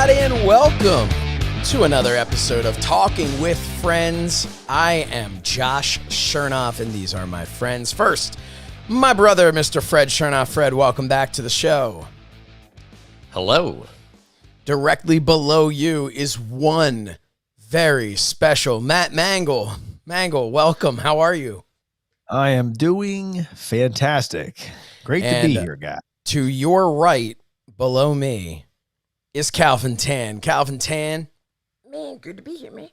everybody, and welcome to another episode of Talking with Friends. I am Josh Shernoff, and these are my friends. First, my brother, Mr. Fred Shernoff. Fred, welcome back to the show. Hello. Directly below you is one very special Matt Mangol. Mangol, welcome. How are you? I am doing fantastic. Great to be here, guy. To your right, below me, is Calvin Tan. Calvin Tan. Man, good to be here, man.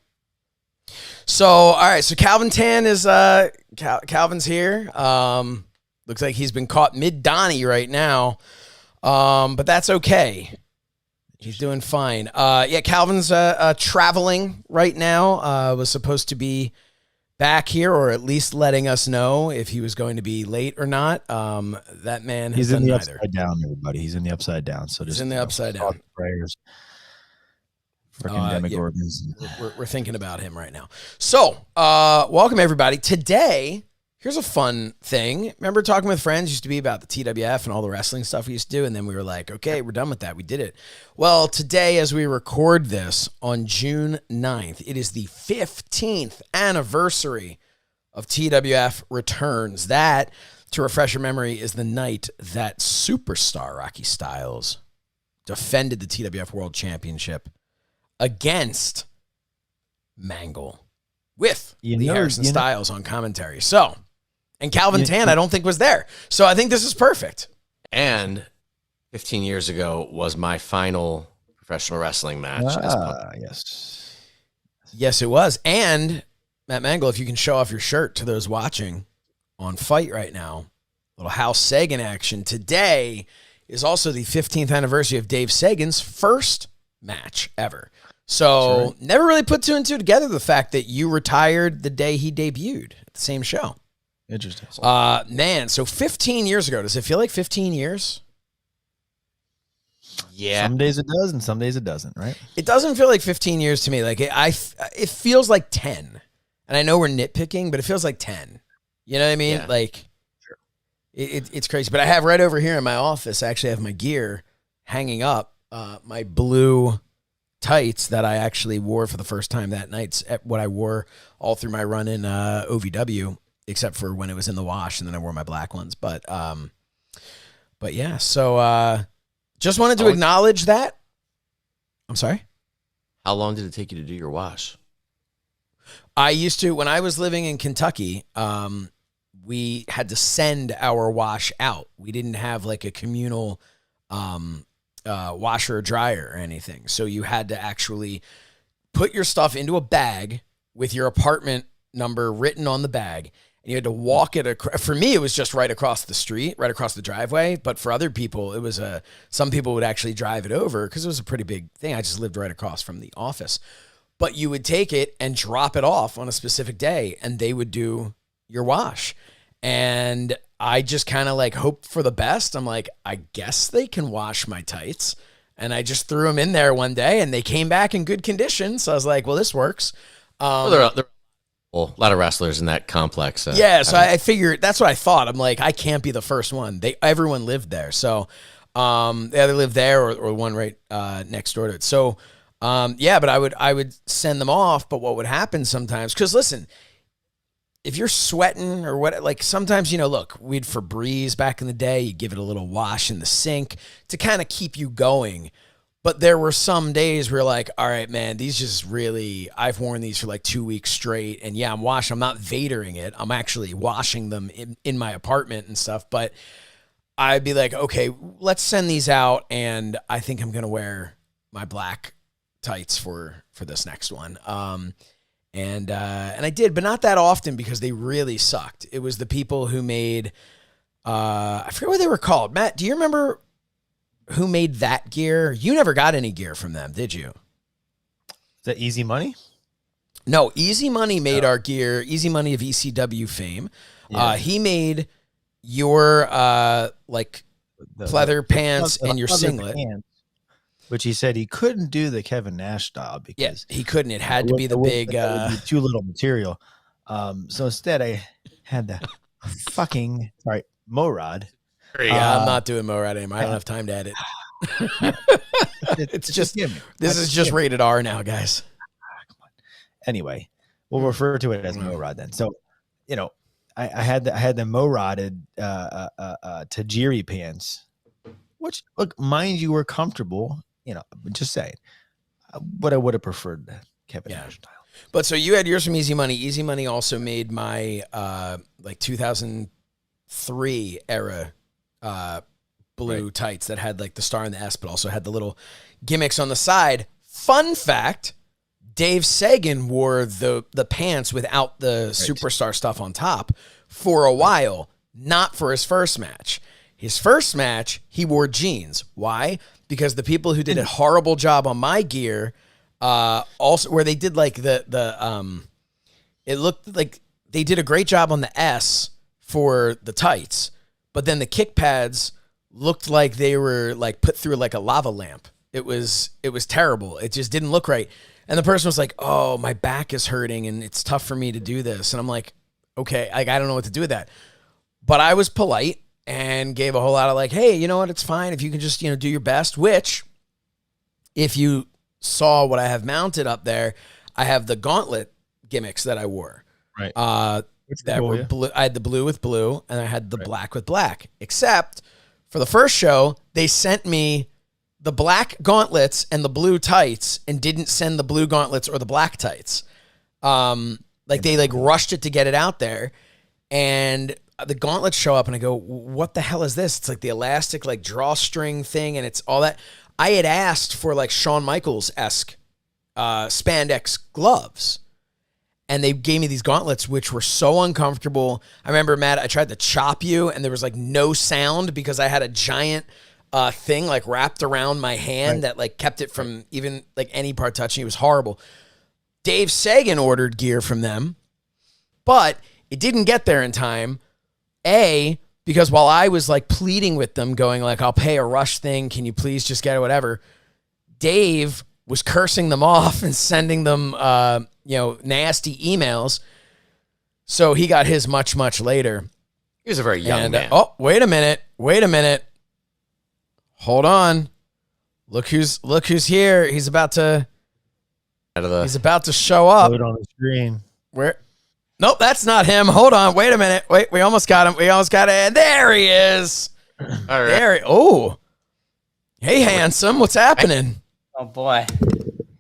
So, all right. So Calvin Tan is, Calvin's here. Looks like he's been caught mid-Donnie right now. But that's okay. He's doing fine. Yeah, Calvin's traveling right now. Was supposed to be back here, or at least letting us know if he was going to be late or not. That man has done neither. Upside down, everybody. He's in the upside down. So he's in the upside down. Prayers. Freaking Demogorgons. Yeah, we're thinking about him right now. So, welcome everybody. Today, here's a fun thing. Remember Talking with Friends used to be about the TWF and all the wrestling stuff we used to do, and then we were like, okay, we're done with that. We did it. Well, today, as we record this on June 9th, it is the 15th anniversary of TWF Returns. That, to refresh your memory, is the night that superstar Rocky Styles defended the TWF World Championship against Mangol with Lee Harrison Styles on commentary. So, and Calvin Tan, I don't think was there. So I think this is perfect. And 15 years ago was my final professional wrestling match. Yes. Yes, it was. And Matt Mangol, if you can show off your shirt to those watching on Fight right now, little House Sagan action. Today is also the 15th anniversary of Dave Sagan's first match ever. So never really put two and two together, the fact that you retired the day he debuted at the same show. Interesting. Man, so 15 years ago. Does it feel like 15 years? Yeah. Some days it does and some days it doesn't, right? It doesn't feel like 15 years to me. Like it feels like 10. And I know we're nitpicking, but it feels like 10. You know what I mean? Yeah. Like it's crazy. But I have right over here in my office, I actually have my gear hanging up, my blue tights that I actually wore for the first time that night. It's what I wore all through my run in OVW, except for when it was in the wash, and then I wore my black ones. But yeah, so just wanted to acknowledge that. I'm sorry? How long did it take you to do your wash? I used to, when I was living in Kentucky, we had to send our wash out. We didn't have like a communal washer or dryer or anything. So you had to actually put your stuff into a bag with your apartment number written on the bag. And you had to walk it. For me, it was just right across the street, right across the driveway. But for other people, it was some people would actually drive it over because it was a pretty big thing. I just lived right across from the office. But you would take it and drop it off on a specific day, and they would do your wash. And I just kind of like hoped for the best. I'm like, I guess they can wash my tights. And I just threw them in there one day, and they came back in good condition. So I was like, well, this works. Well, there are a lot of wrestlers in that complex. Yeah, so I figured, that's what I thought. I'm like, I can't be the first one. Everyone lived there. So they either lived there or one right next door to it. So yeah, but I would send them off. But what would happen sometimes, because listen, if you're sweating or what, like sometimes, look, we'd Febreze back in the day, you give it a little wash in the sink to kind of keep you going. But there were some days where you're like, all right, man, these just really, I've worn these for like 2 weeks straight. And yeah, I'm washing, I'm not Vadering it. I'm actually washing them in my apartment and stuff. But I'd be like, okay, let's send these out. And I think I'm going to wear my black tights for this next one. And I did, but not that often because they really sucked. It was the people who made, I forget what they were called. Matt, do you remember who made that gear? You never got any gear from them, did you? Is that Easy Money? No, Easy Money made our gear. Easy Money of ECW fame. Yeah. He made your like pleather pants and your singlet. Pants, which he said he couldn't do the Kevin Nash style because he couldn't. It had to be the big too little material. So instead, I had the fucking Morad. Yeah, I'm not doing Morad anymore. I don't have time to edit. It's just this is just rated R now, guys. Anyway, we'll refer to it as Mo Rod then. So, I had the Mo Rodded Tajiri pants, which, look, mind you, were comfortable. Just saying, but I would have preferred the Kevin Nash style. But so you had yours from Easy Money. Easy Money also made my 2003 era blue tights that had like the star and the S, but also had the little gimmicks on the side. Fun fact: Dave Sagan wore the pants without the superstar stuff on top for a while, not for his first match. His first match, he wore jeans. Why? Because the people who did a horrible job on my gear, also where they did like it looked like they did a great job on the S for the tights, but then the kick pads looked like they were like put through like a lava lamp. It was terrible. It just didn't look right. And the person was like, "Oh, my back is hurting and it's tough for me to do this." And I'm like, "Okay, I don't know what to do with that." But I was polite and gave a whole lot of like, "Hey, you know what? It's fine if you can just, do your best," which if you saw what I have mounted up there, I have the gauntlet gimmicks that I wore. Right. That were blue. I had the blue with blue and I had the black with black, except for the first show, they sent me the black gauntlets and the blue tights and didn't send the blue gauntlets or the black tights. They rushed it to get it out there, and the gauntlets show up and I go, "What the hell is this?" It's like the elastic like drawstring thing, and it's all that. I had asked for like Shawn Michaels-esque spandex gloves, and they gave me these gauntlets, which were so uncomfortable. I remember, Matt, I tried to chop you, and there was like no sound because I had a giant thing like wrapped around my hand that like kept it from even like any part touching. It was horrible. Dave Sagan ordered gear from them, but it didn't get there in time. Because while I was like pleading with them, going like, "I'll pay a rush thing. Can you please just get it, whatever?" Dave was cursing them off and sending them, nasty emails. So he got his much, much later. He was a very young man. Wait a minute. Hold on. Look who's here. He's about to show up. Put it on the screen. Where? Nope, that's not him. Hold on. Wait a minute. Wait, we almost got him. And there he is. All right. Hey, handsome. What's happening? Oh, boy.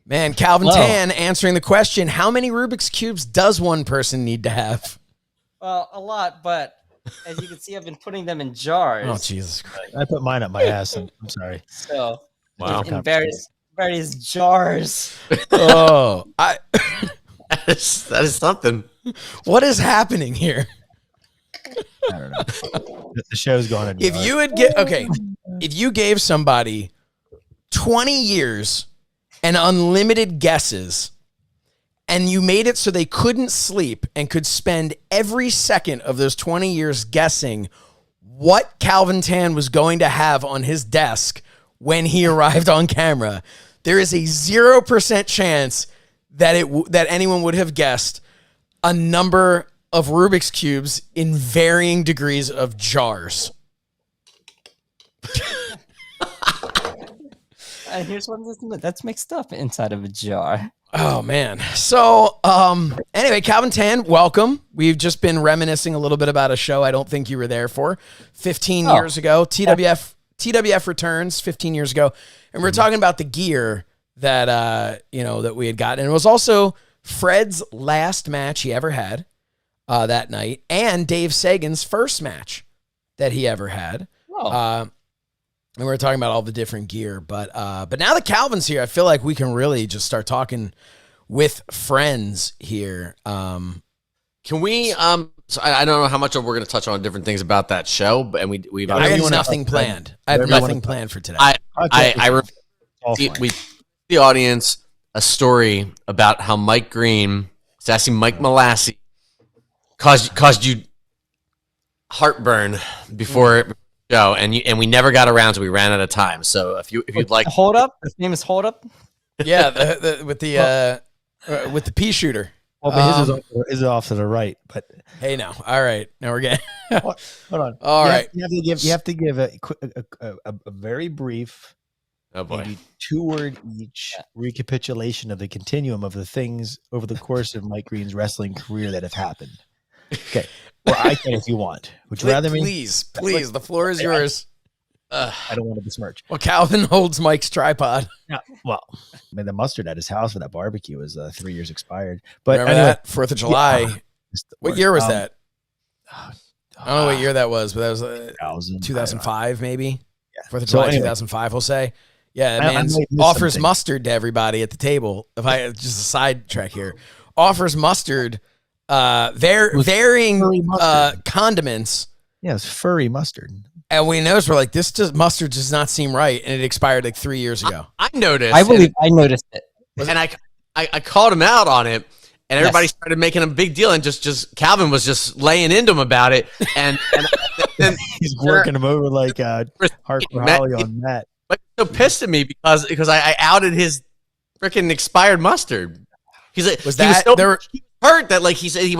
Man, Calvin Tan answering the question, how many Rubik's Cubes does one person need to have? Well, a lot, but as you can see, I've been putting them in jars. Oh, Jesus Christ. I put mine up my ass. I'm sorry. So, wow. In various jars. Oh, That is something. What is happening here? I don't know. The show's going to If you gave somebody 20 years and unlimited guesses, and you made it so they couldn't sleep and could spend every second of those 20 years guessing what Calvin Tan was going to have on his desk when he arrived on camera, there is a 0% chance that anyone would have guessed a number of Rubik's Cubes in varying degrees of jars. Here's one that's mixed up inside of a jar. Oh, man. So, anyway, Calvin Tan, welcome. We've just been reminiscing a little bit about a show I don't think you were there for 15 years ago. TWF Returns 15 years ago. And we were talking about the gear that, that we had gotten. And it was also Fred's last match he ever had that night, and Dave Sagan's first match that he ever had. And we were talking about all the different gear, but now that Calvin's here, I feel like we can really just start talking with friends here. Can we? So I don't know how much we're going to touch on different things about that show, but we've. I have nothing planned. I have nothing planned for today. We the audience a story about how Mike Green, sassy Mike Malassi, caused you heartburn before the show, and we never got around, so we ran out of time. So if you'd like, Hold Up. His name is Hold Up. Yeah, with the pea shooter. Well, but his is off to the right. But hey, now, all right, now we're getting. Hold on. All right, you have to give a very brief Oh boy. maybe 2 word each recapitulation of the continuum of the things over the course of Mike Green's wrestling career that have happened. Okay. Or I can if you want. Would you rather me? Please, the floor is yours. I don't want to besmirch. Well, Calvin holds Mike's tripod. Yeah, well, I mean, the mustard at his house for that barbecue was 3 years expired. But remember anyway, that 4th of July. What year was that? I don't know what year that was, but that was 2005, maybe. Yeah. 4th of July, anyway, 2005. We'll say. Yeah, that man offers something. Mustard to everybody at the table. If I just a sidetrack here, offers mustard, varying mustard. Condiments. Yeah, it's furry mustard. And we noticed, we're like, mustard does not seem right, and it expired like 3 years ago. I noticed. I believe I noticed it, and I called him out on it, and everybody started making a big deal, and just Calvin was just laying into him about it, and he's working him over like Harper Holly on Matt. But so pissed at me because I outed his freaking expired mustard. He's like, he was hurt that like he said he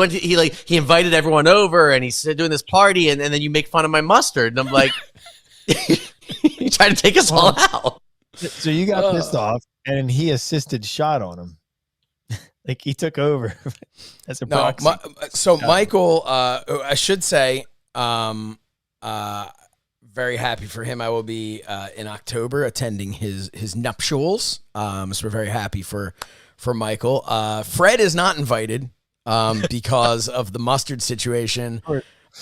invited everyone over and he's doing this party and then you make fun of my mustard and I'm like, you trying to take us all out. So you got pissed off and he assisted shot on him. Like he took over as a proxy. Michael, I should say, very happy for him. I will be in October attending his nuptials. So we're very happy for Michael. Fred is not invited because of the mustard situation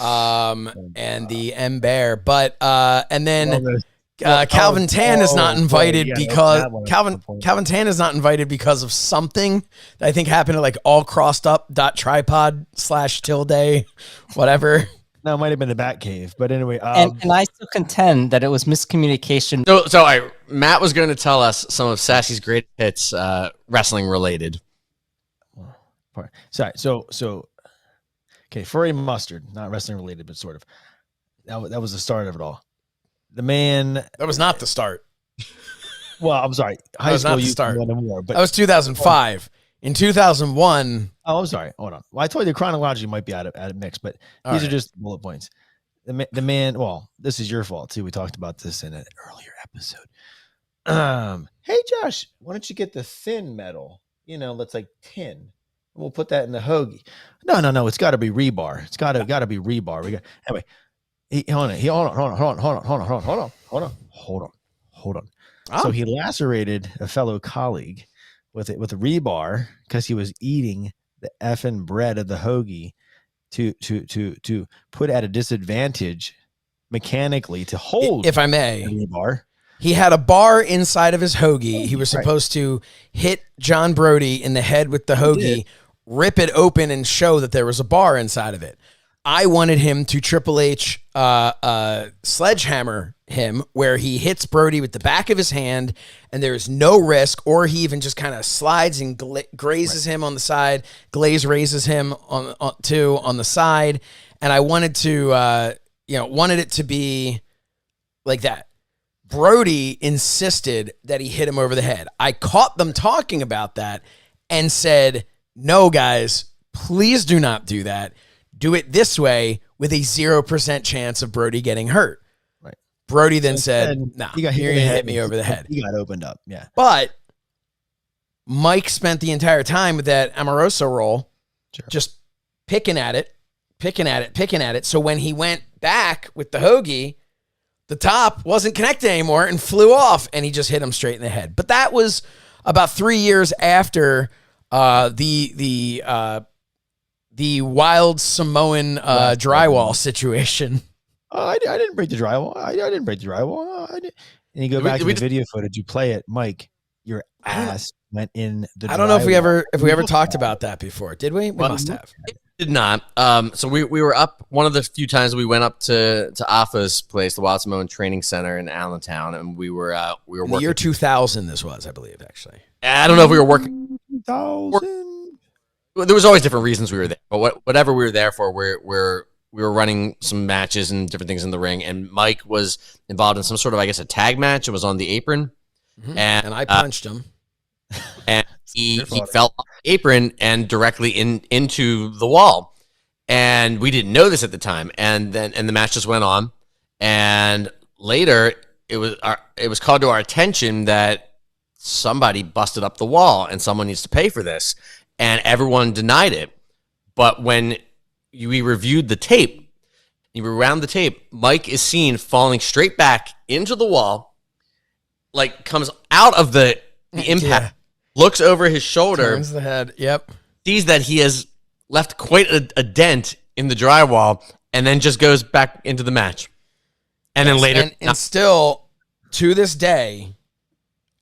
and the M Bear. But and then Calvin Tan is not invited because Calvin Tan is not invited because of something that I think happened at like allcrossedup.tripod/tilde whatever. No, it might have been the Batcave, but anyway. And I still contend that it was miscommunication. So Matt was going to tell us some of Sassy's great hits, wrestling related. Sorry. So, okay, furry mustard, not wrestling related, but sort of. That was the start of it all. The man. That was not the start. Well, I'm sorry. High school, you start. But that was 2005. In 2001. Oh, I'm sorry. Hold on. Well, I told you the chronology might be out of mix, but these are just bullet points. The man. Well, this is your fault too. We talked about this in an earlier episode. Hey, Josh, why don't you get the thin metal? That's like tin. We'll put that in the hoagie. No. It's got to be rebar. It's got to be rebar. Anyway. Hold on. Oh. So he lacerated a fellow colleague with a rebar because he was eating the effing bread of the hoagie to put at a disadvantage mechanically to hold. If I may, the rebar. He had a bar inside of his hoagie. He was supposed to hit John Brody in the head with the hoagie, rip it open, and show that there was a bar inside of it. I wanted him to Triple H sledgehammer him, where he hits Brody with the back of his hand, and there's no risk, or he even just kind of slides and grazes him on the side. Glaze raises him on the side, and I wanted to, wanted it to be like that. Brody insisted that he hit him over the head. I caught them talking about that and said, "No, guys, please do not do that. Do it this way with a 0% chance of Brody getting hurt." Right. Brody then said, "Nah, you're going to hit me over the head." He got opened up, yeah. But Mike spent the entire time with that Amoroso roll, just picking at it. So when he went back with the hoagie, the top wasn't connected anymore and flew off, and he just hit him straight in the head. But that was about 3 years after the wild Samoan drywall situation. I didn't break the drywall. I didn't break the drywall. And you go back to the video footage. You play it, Mike. Your ass went in the. I don't know if we ever talked about that before. Did we? We must have. Did not. So we were up one of the few times we went up to Afa's place, the Wild Samoan Training Center in Allentown, and we were working. The year 2000. This was, I believe, actually. I don't know if we were working. 2000. There was always different reasons we were there, but whatever we were there for, we were running some matches and different things in the ring, and Mike was involved in some sort of, I guess, a tag match. It was on the apron, and I punched him, and he fell off the apron and directly into the wall, and we didn't know this at the time, and the match just went on, and later it was called to our attention that somebody busted up the wall and someone needs to pay for this, and everyone denied it. But when we reviewed the tape, you rewound the tape, Mike is seen falling straight back into the wall, like comes out of the impact, looks over his shoulder, turns the head, sees that he has left quite a dent in the drywall, and then just goes back into the match. And then later, and still to this day,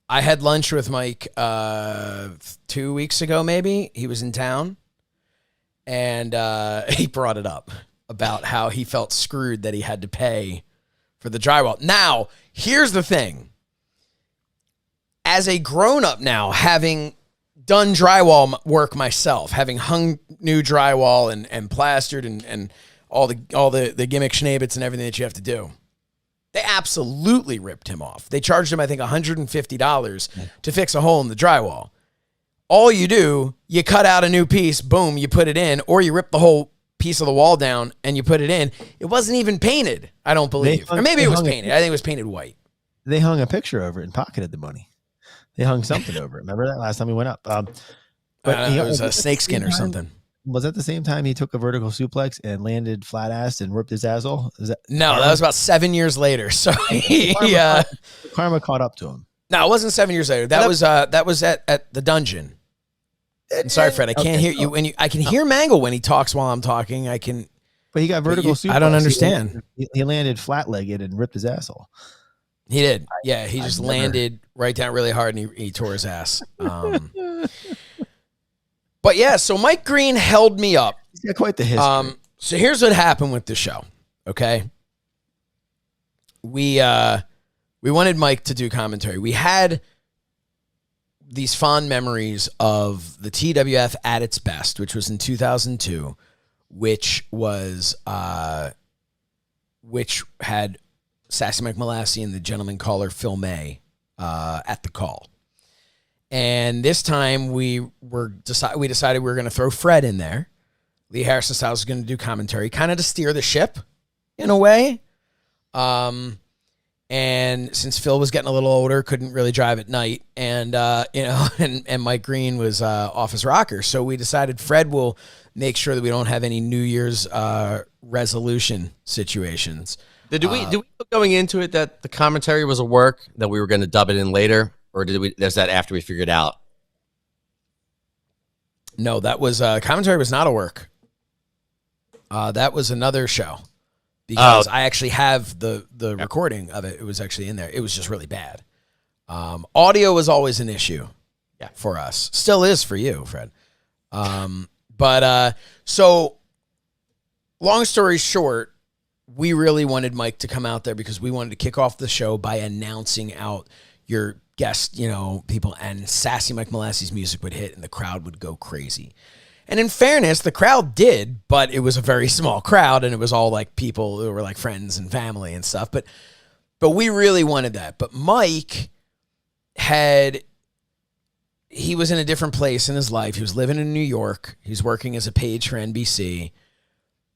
I had lunch with Mike 2 weeks ago, maybe. He was in town, and he brought it up about how he felt screwed that he had to pay for the drywall. Now, here's the thing. As a grown-up now, having done drywall work myself, having hung new drywall and plastered and all the gimmick schnabbits and everything that you have to do, they absolutely ripped him off. They charged him, I think, $150 to fix a hole in the drywall. All you do, you cut out a new piece, boom, you put it in, or you rip the whole piece of the wall down and you put it in. It wasn't even painted, I don't believe. Or maybe it was painted. I think it was painted white. They hung a picture over it and pocketed the money. They hung something over it. Remember that last time we went up? But it was a snakeskin or something. Was that the same time he took a vertical suplex and landed flat ass and ripped his asshole? No, that was about 7 years later. So karma caught up to him. No, it wasn't 7 years later. That was at the dungeon. I'm sorry, Fred. I can't hear you I can hear Mangol when he talks while I'm talking. But he got vertical suplex. I don't understand. He landed flat legged and ripped his asshole. He did. Yeah, he just landed right down really hard and he tore his ass. But yeah, so Mike Green held me up. He's got quite the history. So here's what happened with the show. Okay. We wanted Mike to do commentary. We had these fond memories of the TWF at its best, which was in 2002, which had Sassy Mike Malassi and the gentleman caller Phil May at the call. And this time we decided we were going to throw Fred in there. Lee Harrison Styles was going to do commentary, kind of to steer the ship in a way. And since Phil was getting a little older, couldn't really drive at night, and and Mike Green was off his rocker, so we decided Fred will make sure that we don't have any New Year's resolution situations. Did we going into it that the commentary was a work that we were going to dub it in later, or there's that after we figured out? No, that was commentary was not a work. That was another show. Because I actually have the recording of it. It was actually in there. It was just really bad. Audio was always an issue for us. Still is for you, Fred. So long story short, we really wanted Mike to come out there because we wanted to kick off the show by announcing out your guest, people, and Sassy Mike Malassi's music would hit and the crowd would go crazy. And in fairness, the crowd did, but it was a very small crowd, and it was all like people who were like friends and family and stuff. But we really wanted that. But Mike he was in a different place in his life. He was living in New York. He was working as a page for NBC.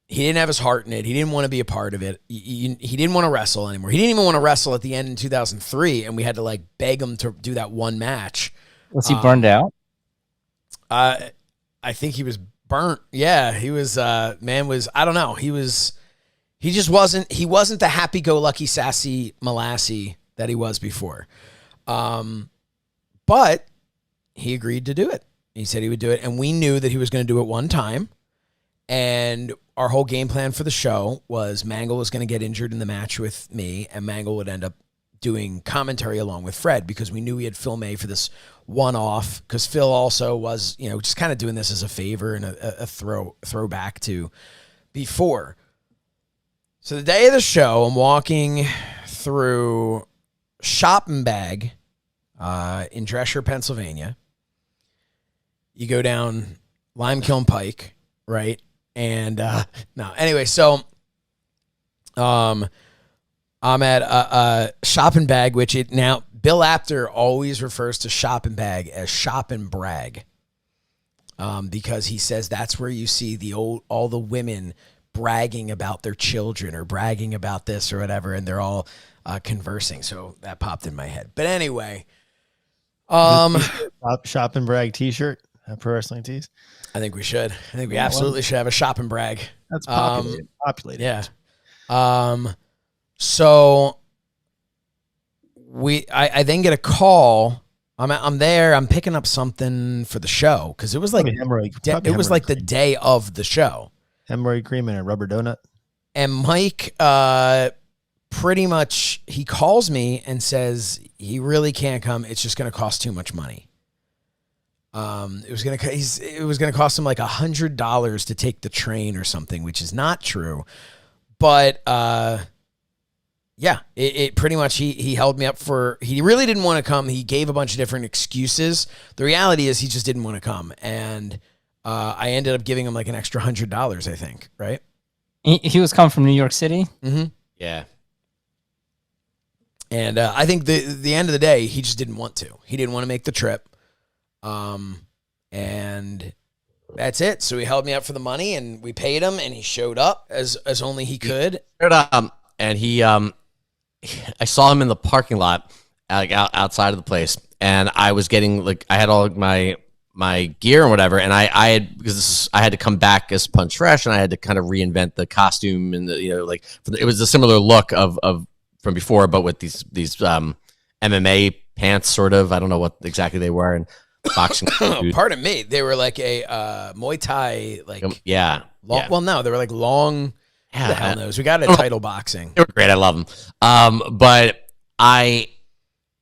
He didn't have his heart in it. He didn't want to be a part of it. He didn't want to wrestle anymore. He didn't even want to wrestle at the end in 2003, and we had to like beg him to do that one match. Was he burned out? I think he was burnt. Yeah, he was, I don't know. He wasn't the happy-go-lucky Sassy Malassi that he was before. But he agreed to do it. He said he would do it, and we knew that he was going to do it one time. And our whole game plan for the show was Mangol was going to get injured in the match with me, and Mangol would end up doing commentary along with Fred because we knew we had Phil May for this one-off, because Phil also was, just kind of doing this as a favor and a throwback to before. So the day of the show, I'm walking through Shop and Bag in Dresher, Pennsylvania. You go down Lime Kiln Pike, right? And anyway, so I'm at Shop and Bag, which now Bill Apter always refers to Shop and Bag as Shop and Brag, because he says that's where you see all the women bragging about their children or bragging about this or whatever, and they're all conversing. So that popped in my head. But anyway, Shop and brag T-shirt, Pro Wrestling Tees. I think we should. I think we absolutely should have a shop and brag. That's populated. Yeah. So I then get a call. I'm there. I'm picking up something for the show because it was like the day of the show. Hemorrhoid cream and a rubber donut. And Mike, pretty much, he calls me and says he really can't come. It's just going to cost too much money. It was going to cost him like $100 to take the train or something, which is not true. But yeah, it pretty much he held me up for. He really didn't want to come. He gave a bunch of different excuses. The reality is he just didn't want to come, and I ended up giving him like an extra $100. I think, right? He was coming from New York City. Mm-hmm. Yeah. And I think the end of the day, he just didn't want to. He didn't want to make the trip. And that's it. So he held me up for the money, and we paid him, and he showed up as only he could. And he, I saw him in the parking lot, like outside of the place, and I was getting like I had all my gear and whatever, and I had to come back as Punch Fresh, and I had to kind of reinvent the costume and it was a similar look of from before, but with these MMA pants, sort of. I don't know what exactly they were, and boxing. Pardon me, they were like a Muay Thai, like Well, no, they were like long. Yeah, the hell knows? We got a title boxing. They were great. I love them. But I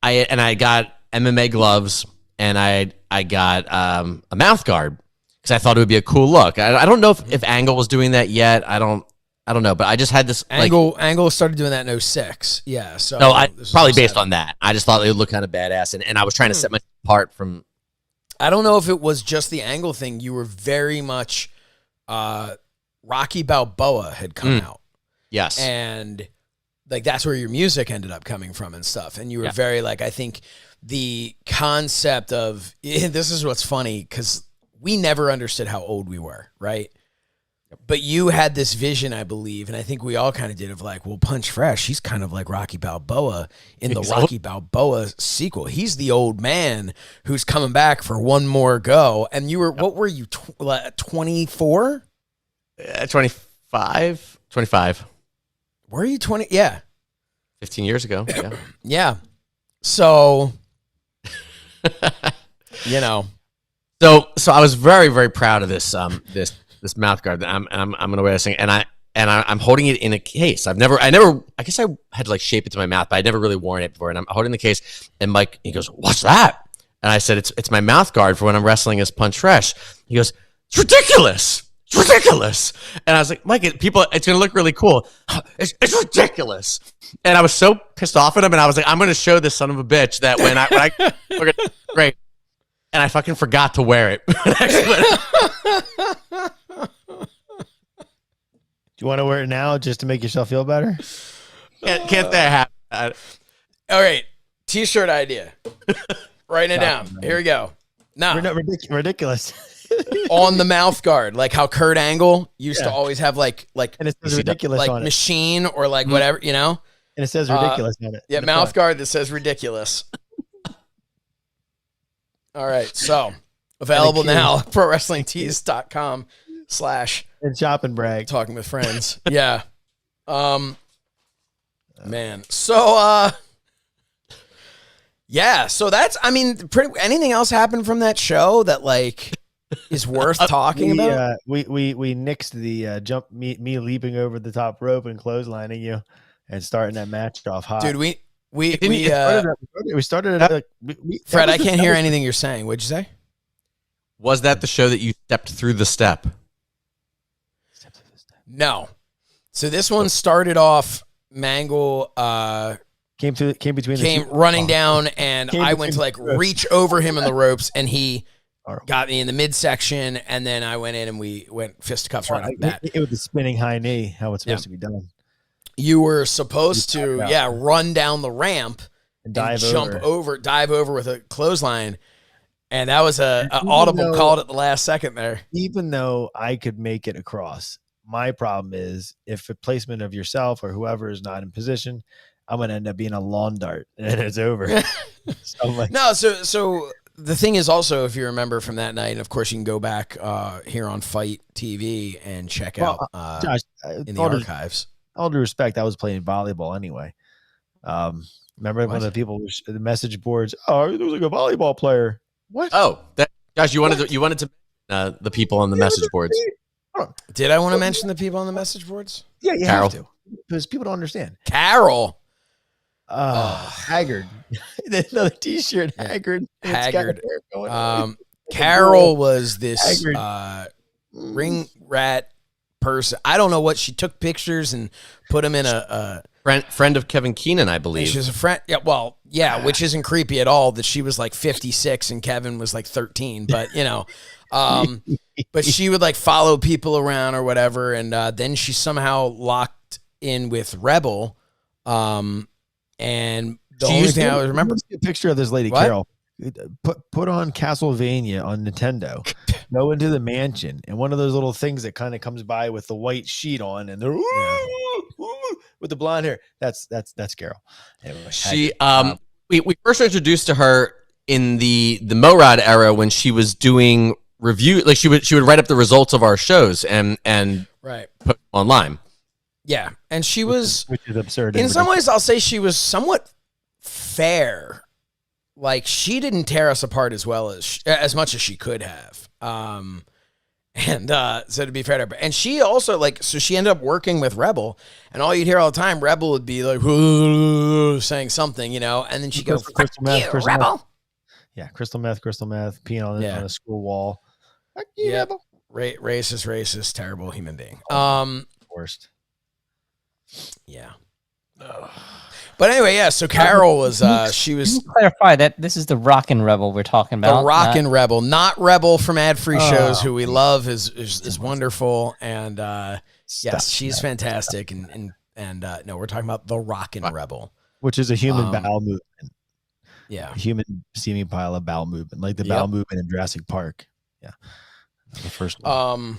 got MMA gloves, and I got a mouth guard because I thought it would be a cool look. I don't know if Angle was doing that yet. I don't know, but I just had this Angle started doing that in 2006. Yeah, so no, probably based on that. I just thought it would look kind of badass, and I was trying to set myself apart from. I don't know if it was just the Angle thing. You were very much Rocky Balboa had come out. Yes. And like that's where your music ended up coming from and stuff. And you were very like, I think the concept of this is what's funny because we never understood how old we were, right? But you had this vision, I believe, and I think we all kind of did of like, well, Punch Fresh, he's kind of like Rocky Balboa in the Rocky Balboa sequel. He's the old man who's coming back for one more go. And you were, what were you, 24? 25. Were you 20? Yeah. 15 years ago. Yeah. Yeah. So, So I was very, very proud of this this mouth guard that I'm gonna wear this thing, and I'm holding it in a case. I guess I had to like shape it to my mouth, but I'd never really worn it before. And I'm holding the case, and Mike, he goes, "What's that?" And I said, "It's my mouth guard for when I'm wrestling as Punch Fresh." He goes, "It's ridiculous. It's ridiculous." And I was like, "Mike, it's gonna look really cool. It's ridiculous." And I was so pissed off at him, and I was like, "I'm gonna show this son of a bitch that when I great." And I fucking forgot to wear it. Do you want to wear it now just to make yourself feel better? Can't that happen? All right. T-shirt idea. Writing it down. Here we go. No. We're not ridiculous. On the mouth guard, like how Kurt Angle used to always have like and it says ridiculous like on machine or like whatever, And it says ridiculous on it. Yeah, mouth guard that says ridiculous. All right. So available now, prowrestlingtees.com/ and shop and brag. Talking with friends. Yeah. Man. So yeah, so that's anything else happened from that show that like is worth talking about? We nixed the jump me leaping over the top rope and clotheslining you and starting that match off hot. Dude, we started at Fred, I can't hear anything you're saying. What'd you say? Was that the show that you stepped through the step? No. So this one started off Mangol came running down, and I went to like reach over him in the ropes, and he got me in the midsection, and then I went in and we went fisticuffs right off the bat. It was the spinning high knee, how it's supposed to be done. You were supposed to, run down the ramp and dive over with a clothesline. And that was an audible call at the last second there. Even though I could make it across, my problem is if the placement of yourself or whoever is not in position, I'm gonna end up being a lawn dart, and it's over. So I'm like, No, so the thing is also, if you remember from that night, and of course you can go back here on Fight TV and check out Josh, in the archives. All due respect, I was playing volleyball anyway. Remember one of the people, the message boards? Oh, there was like a volleyball player. What? Oh, Josh, you wanted to the people on the message boards. Did I want to mention the people on the message boards? Yeah, you Carol. have to, because people don't understand. Carol. Haggard. Another T-shirt. Haggard. Haggard. Carol was this ring rat person. I don't know what, she took pictures and put them in a friend of Kevin Keenan, I believe. She's a friend. Yeah, well, yeah, which isn't creepy at all that she was like 56 and Kevin was like 13, but you know, but she would like follow people around or whatever, and then she somehow locked in with Rebel, and the only thing I remember a picture of this lady, what? Carol. Put on Castlevania on Nintendo. Go into the mansion, and one of those little things that kind of comes by with the white sheet on, and they're with the blonde hair. That's Carol. Anyway, she we first introduced to her in the Morad era when she was doing review. Like she would write up the results of our shows and right put online. Yeah, and she was, which is absurd. In some ways, I'll say she was somewhat fair. Like, she didn't tear us apart as much as she could have. So to be fair to her, and she also so she ended up working with Rebel, and all you'd hear all the time, Rebel would be like saying something, you know, and then she'd go, crystal meth, Rebel. Meth. Yeah, crystal meth, peeing on a school wall. Yeah, racist, terrible human being. Worst. Yeah. But anyway, yeah. So Carol was she was. Clarify that this is the Rockin' Rebel we're talking about. The Rockin' Rebel, not Rebel from Ad Free Shows, who we love, is wonderful, and yes, she's fantastic, and no, we're talking about the Rockin' Rebel, which is a human bowel movement. Yeah, a human steaming pile of bowel movement, like the bowel movement in Jurassic Park. Yeah, the first one.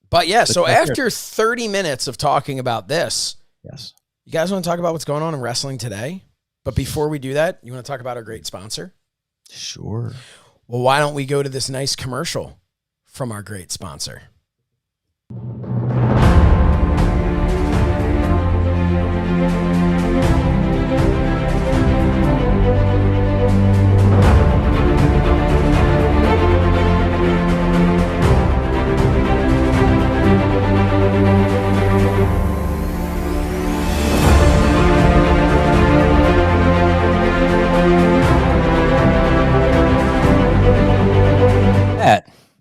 But yeah, so after 30 minutes of talking about this, yes. You guys want to talk about what's going on in wrestling today? But before we do that, you want to talk about our great sponsor? Sure. Well, why don't we go to this nice commercial from our great sponsor?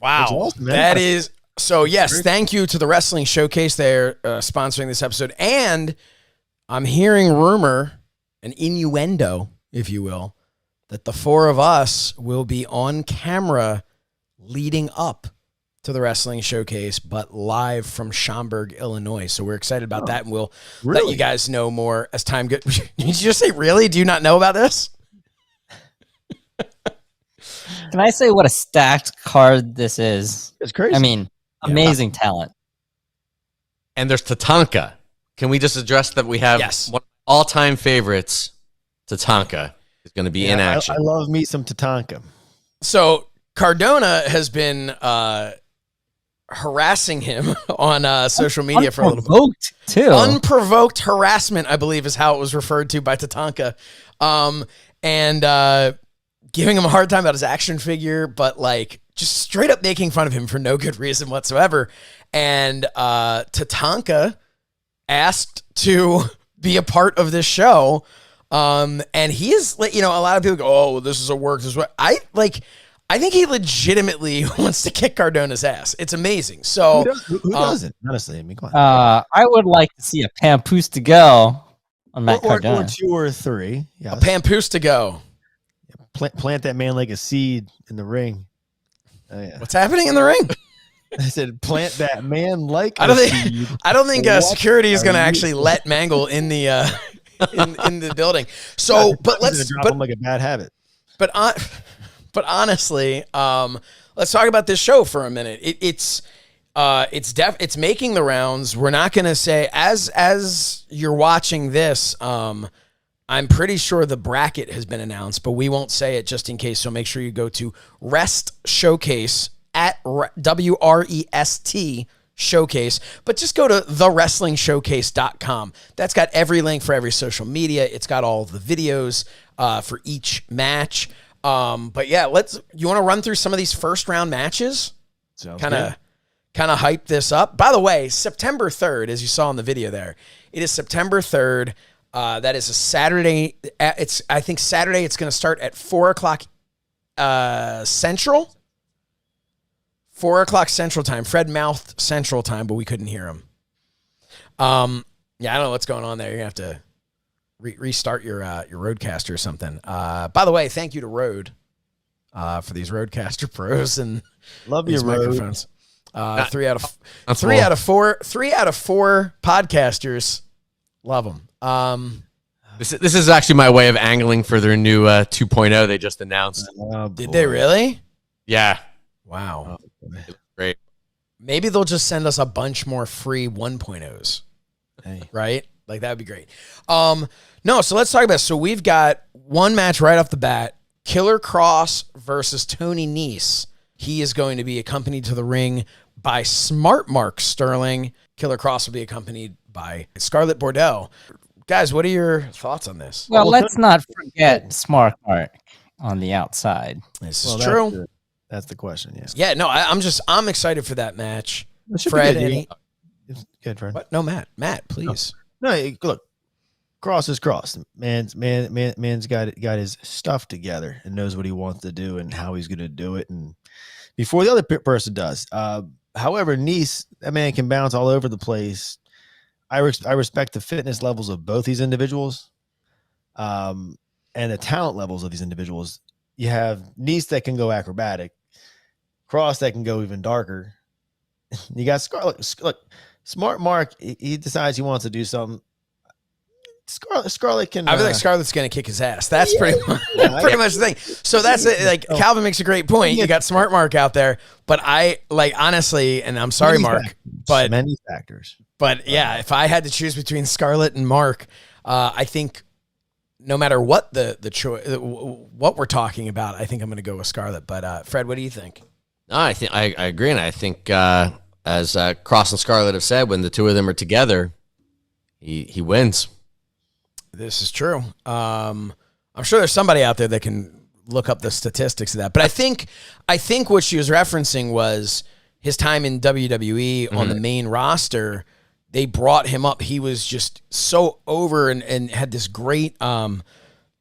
Wow, awesome, that is so. Yes, thank you to the Wrestling Showcase. They're sponsoring this episode, and I'm hearing rumor, an innuendo, if you will, that the four of us will be on camera leading up to the Wrestling Showcase, but live from Schaumburg, Illinois. So we're excited about that, and we'll let you guys know more as time goes. Did you just say really? Do you not know about this? Can I say what a stacked card this is? It's crazy. I mean, amazing talent. And there's Tatanka. Can we just address that we have one of my all-time favorites, Tatanka, is going to be in action. I love me some Tatanka. So Cardona has been harassing him on social media for a little bit. Unprovoked, too. Unprovoked harassment, I believe, is how it was referred to by Tatanka. And giving him a hard time about his action figure, but like just straight up making fun of him for no good reason whatsoever. And Tatanka asked to be a part of this show. And he is, you know, a lot of people go, oh, well, this is a work. This is what I think he legitimately wants to kick Cardona's ass. It's amazing. So who doesn't? Honestly, I mean, come on. I would like to see a Papoose to go on Matt Cardona. Or 2 or 3. Yes. A Papoose to go. Plant that man like a seed in the ring. Oh, yeah. What's happening in the ring? I said, plant that man like. I don't think security is going to actually let Mangol in the in the building. So, but let's drop him like a bad habit. But honestly, let's talk about this show for a minute. It's making the rounds. We're not going to say as you're watching this. I'm pretty sure the bracket has been announced, but we won't say it just in case. So make sure you go to Rest Showcase at WREST Showcase, but just go to thewrestlingshowcase.com. That's got every link for every social media. It's got all the videos for each match. But yeah, you want to run through some of these first round matches? Kind of hype this up. By the way, September 3rd, as you saw in the video there, it is September 3rd. That is a Saturday. I think Saturday it's going to start at 4:00 Central. 4:00 Central time. Fred mouthed Central time, but we couldn't hear him. Yeah, I don't know what's going on there. You're going to have to restart your Rodecaster or something. By the way, thank you to Rode for these Rodecaster Pros and love these your microphones. 3 out of 4 podcasters love them. This is actually my way of angling for their new 2.0 they just announced. Did they really? Yeah. Wow. Great. Maybe they'll just send us a bunch more free 1.0s. Hey. Right? Like, that would be great. No, so let's talk about it. So we've got one match right off the bat. Killer Cross versus Tony Nese. He is going to be accompanied to the ring by Smart Mark Sterling. Killer Cross will be accompanied by Scarlett Bordeaux. Guys, what are your thoughts on this? Well, let's not forget Smart Mark on the outside. This is true. That's the question. Yeah. Yeah. No, I'm excited for that match. Fred, good, Fred. What? No, Matt. Matt, please. No, look. Cross is cross. Man's got his stuff together and knows what he wants to do and how he's going to do it, and before the other person does. However, Nese, that man can bounce all over the place. I respect the fitness levels of both these individuals, and the talent levels of these individuals. You have Nese that can go acrobatic, Cross that can go even darker. You got Scarlett. Look, Smart Mark. He decides he wants to do something. Scarlett can. I feel like Scarlett's going to kick his ass. That's pretty much the thing. So that's it. Like, Calvin makes a great point. You got Smart Mark out there, but I honestly, and I'm sorry, Mark, but many factors. But yeah, if I had to choose between Scarlett and Mark, I think no matter what the choice, what we're talking about, I think I'm going to go with Scarlett. But Fred, what do you think? No, I think I agree, and I think as Cross and Scarlett have said, when the two of them are together, he wins. This is true. I'm sure there's somebody out there that can look up the statistics of that. But I think what she was referencing was his time in WWE on the main roster. They brought him up. He was just so over and had this great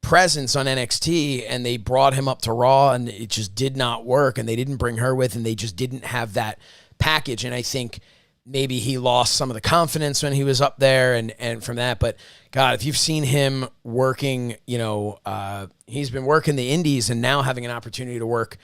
presence on NXT, and they brought him up to Raw, and it just did not work, and they didn't bring her with, and they just didn't have that package. And I think maybe he lost some of the confidence when he was up there and from that. But God, if you've seen him working, he's been working the indies and now having an opportunity to work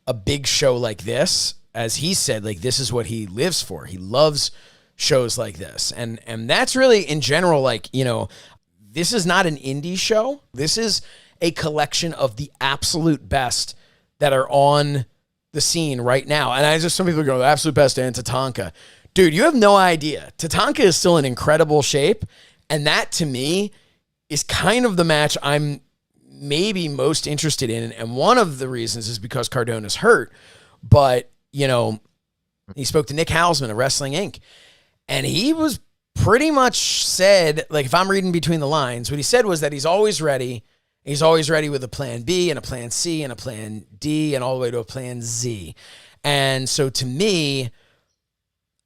a big show like this, as he said, like, this is what he lives for. He loves shows like this. And that's really, in general, like, this is not an indie show. This is a collection of the absolute best that are on the scene right now. And some people go, the absolute best, and Tatanka. Dude, you have no idea. Tatanka is still in incredible shape, and that, to me, is kind of the match I'm maybe most interested in, and one of the reasons is because Cardona's hurt, but, he spoke to Nick Hausman of Wrestling Inc., and he was pretty much said, like, if I'm reading between the lines, what he said was that he's always ready. He's always ready with a plan B and a plan C and a plan D and all the way to a plan Z. And so, to me,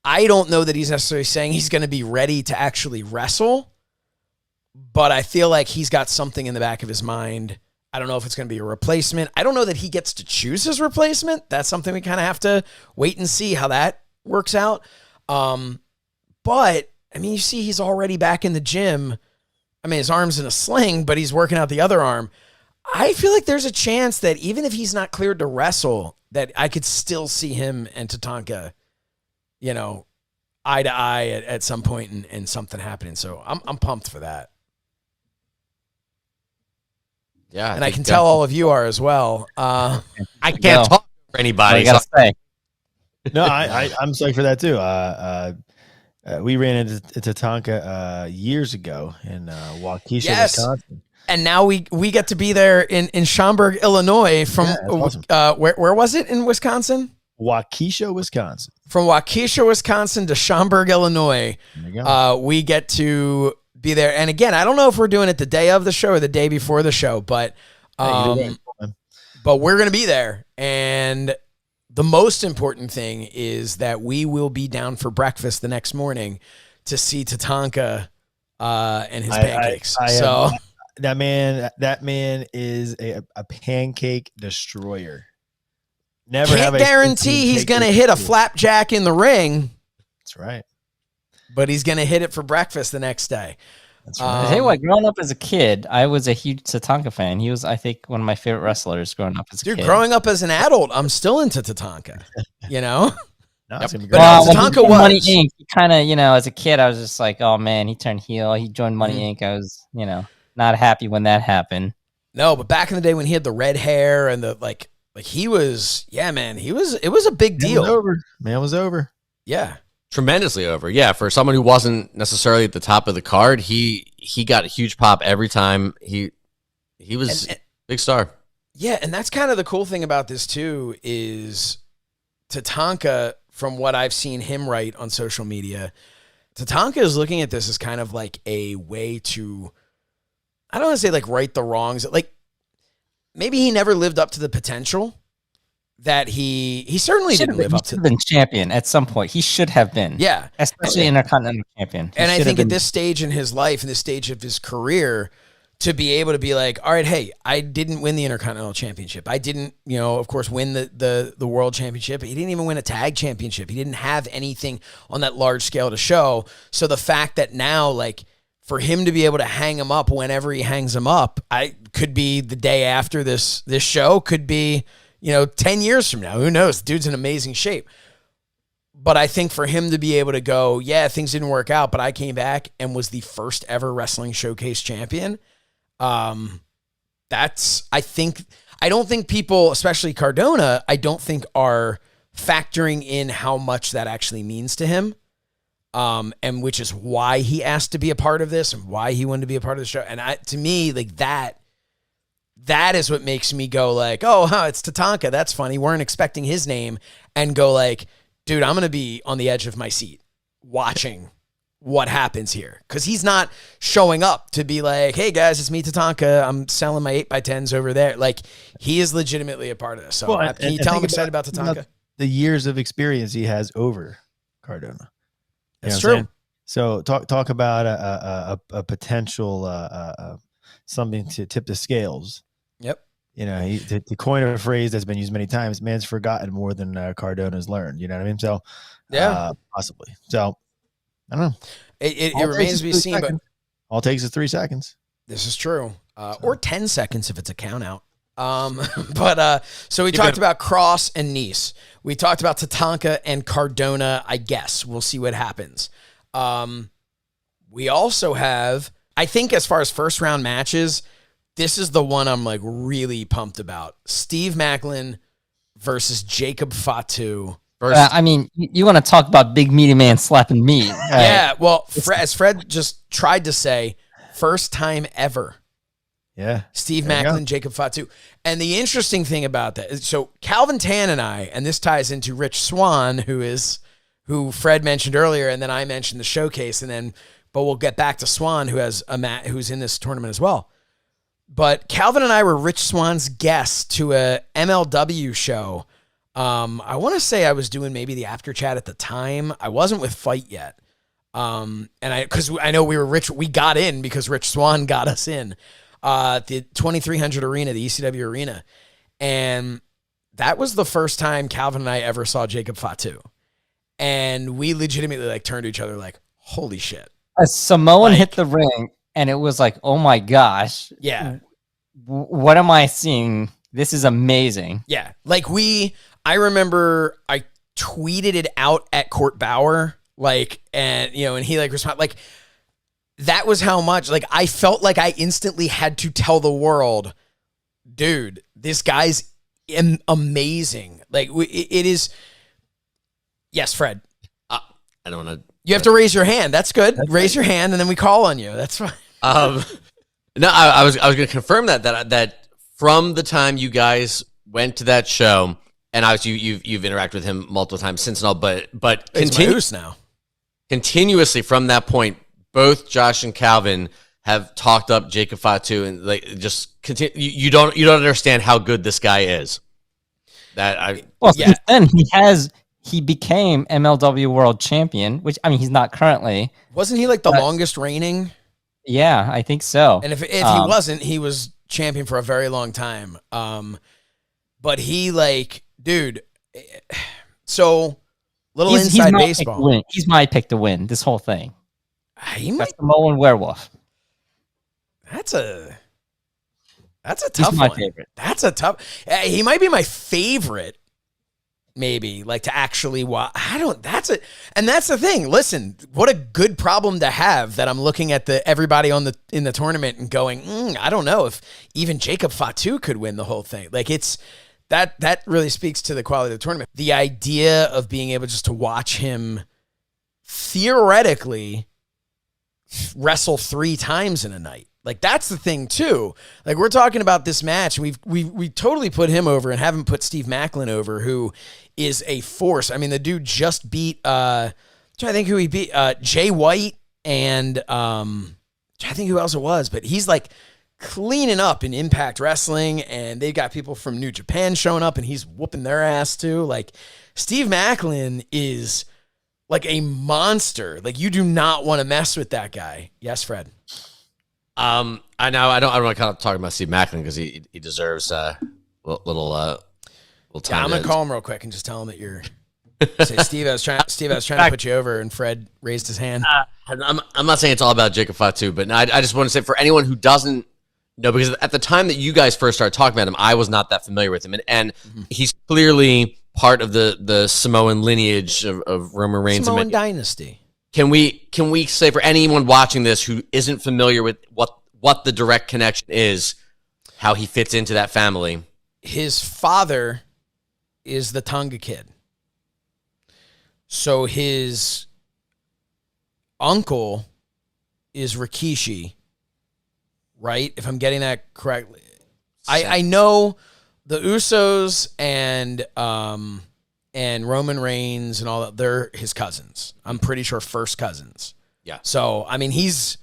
I don't know that he's necessarily saying he's going to be ready to actually wrestle, but I feel like he's got something in the back of his mind. I don't know if it's going to be a replacement. I don't know that he gets to choose his replacement. That's something we kind of have to wait and see how that works out. But, you see he's already back in the gym. His arm's in a sling, but he's working out the other arm. I feel like there's a chance that even if he's not cleared to wrestle, that I could still see him and Tatanka, eye to eye at some point and something happening. So I'm pumped for that. Yeah. And I can tell all of you are as well. I can't talk for anybody. I gotta say. No, I'm psyched for that too. We ran into Tatanka years ago in Waukesha, Wisconsin. And now we get to be there in Schaumburg, Illinois. From awesome. Where was it in Wisconsin? Waukesha, Wisconsin. From Waukesha, Wisconsin to Schaumburg, Illinois. There you go. We get to be there. And again, I don't know if we're doing it the day of the show or the day before the show, but we're going to be there. And the most important thing is that we will be down for breakfast the next morning to see Tatanka and his pancakes. That man is a pancake destroyer. Can't guarantee he's going to hit a flapjack in the ring. That's right. But he's going to hit it for breakfast the next day. That's right. I tell you what, growing up as a kid, I was a huge Tatanka fan. He was, I think, one of my favorite wrestlers growing up as a kid. Dude, growing up as an adult, I'm still into Tatanka. You know? No, it's gonna be But great. no, Tatanka was. Money Inc., he kind of, as a kid, I was just like, oh man, he turned heel. He joined Money Inc. I was, not happy when that happened. No, but back in the day when he had the red hair and the like he was, man, it was a big deal. Man was over. Yeah. Tremendously over. Yeah, for someone who wasn't necessarily at the top of the card, he got a huge pop every time. He was big star. Yeah, and that's kind of the cool thing about this too is Tatanka, from what I've seen him write on social media, Tatanka is looking at this as kind of like a way to, I don't want to say like right the wrongs. Like maybe he never lived up to the potential that he certainly didn't live up to. He should have been champion at some point. He should have been. Yeah. Especially Intercontinental champion. And I think at this stage in his life, in this stage of his career, to be able to be like, all right, hey, I didn't win the Intercontinental Championship. I didn't, of course, win the World Championship. He didn't even win a tag championship. He didn't have anything on that large scale to show. So the fact that now, like, for him to be able to hang him up whenever he hangs him up, could be the day after this show, could be, 10 years from now. Who knows? The dude's in amazing shape. But I think for him to be able to go, yeah, things didn't work out, but I came back and was the first ever Wrestling Showcase champion. I don't think people, especially Cardona, I don't think are factoring in how much that actually means to him. And which is why he asked to be a part of this and why he wanted to be a part of the show. And to me, like that is what makes me go like, it's Tatanka. That's funny. Weren't expecting his name, and go like, dude, I'm going to be on the edge of my seat watching what happens here. Cause he's not showing up to be like, hey guys, it's me, Tatanka. I'm selling my 8x10s over there. Like he is legitimately a part of this. So can you tell I'm excited about Tatanka? The years of experience he has over Cardona. That's true. So talk about a potential something to tip the scales. Yep. To coin a phrase that's been used many times, man's forgotten more than Cardona's learned. You know what I mean? So yeah, possibly. So I don't know. It remains to be seen, but all it takes is 3 seconds. This is true. Or 10 seconds if it's a count out. So we talked about Cross and Nice. We talked about Tatanka and Cardona, I guess. We'll see what happens. We also have, I think as far as first round matches, this is the one I'm like really pumped about. Steve Macklin versus Jacob Fatu. You want to talk about big meaty man slapping meat. Yeah, well, as Fred just tried to say, first time ever. Yeah. Steve Macklin, Jacob Fatu. And the interesting thing about that is, so Calvin Tan and I, and this ties into Rich Swann, who Fred mentioned earlier, and then I mentioned the showcase, but we'll get back to Swann, who's in this tournament as well. But Calvin and I were Rich Swann's guests to a MLW show. I want to say I was doing maybe the after chat at the time. I wasn't with Fight yet. Because I know we got in because Rich Swann got us in. The 2300 arena, the ECW arena. And that was the first time Calvin and I ever saw Jacob Fatu. And we legitimately turned to each other like, holy shit. A Samoan hit the ring and it was like, oh my gosh. Yeah. What am I seeing? This is amazing. Yeah. I remember I tweeted it out at Court Bauer, and he responded, that was how much, I felt like I instantly had to tell the world, dude, this guy's amazing. It is. Yes, Fred. I don't want to. You have to raise your hand. That's good. Raise your hand and then we call on you. That's fine. No, I was going to confirm that from the time you guys went to that show, and obviously you've interacted with him multiple times since and all, but continuously from that point, both Josh and Calvin have talked up Jacob Fatu, and like just continue. You don't understand how good this guy is. Since then he became MLW World Champion, which I mean he's not currently. Wasn't he like the longest reigning? Yeah, I think so. And if he wasn't, he was champion for a very long time. But he dude. So inside baseball. He's my pick to win this whole thing. That's the Mullen Werewolf. That's a tough He's my one. favorite. That's a tough. He might be my favorite. Maybe to actually watch. That's the thing. Listen, what a good problem to have that I'm looking at everybody in the tournament and going, I don't know if even Jacob Fatu could win the whole thing. It's that really speaks to the quality of the tournament. The idea of being able just to watch him theoretically wrestle 3 times in a night. That's the thing too. We're talking about this match. We totally put him over and haven't put Steve Macklin over, who is a force. I mean, the dude just beat, I'm trying to think who he beat, Jay White and, I'm trying to think who else it was, but he's cleaning up in Impact Wrestling, and they've got people from New Japan showing up and he's whooping their ass too. Steve Macklin is a monster. You do not want to mess with that guy. Yes, Fred. I know I don't want to kind of talk about Steve Macklin because he deserves a little time. Yeah, I'm gonna call him real quick and just tell him that you're. Say, Steve, I was trying to put you over, and Fred raised his hand. I'm not saying it's all about Jacob Fatu, but I just want to say for anyone who doesn't know, because at the time that you guys first started talking about him, I was not that familiar with him, and he's clearly part of the Samoan lineage of Roman Reigns. Samoan dynasty. Can we say for anyone watching this who isn't familiar with what the direct connection is, how he fits into that family? His father is the Tonga Kid. So his uncle is Rikishi, right? If I'm getting that correctly. I know the Usos and Roman Reigns and all that, they're his cousins. I'm pretty sure first cousins. Yeah. So, dude, his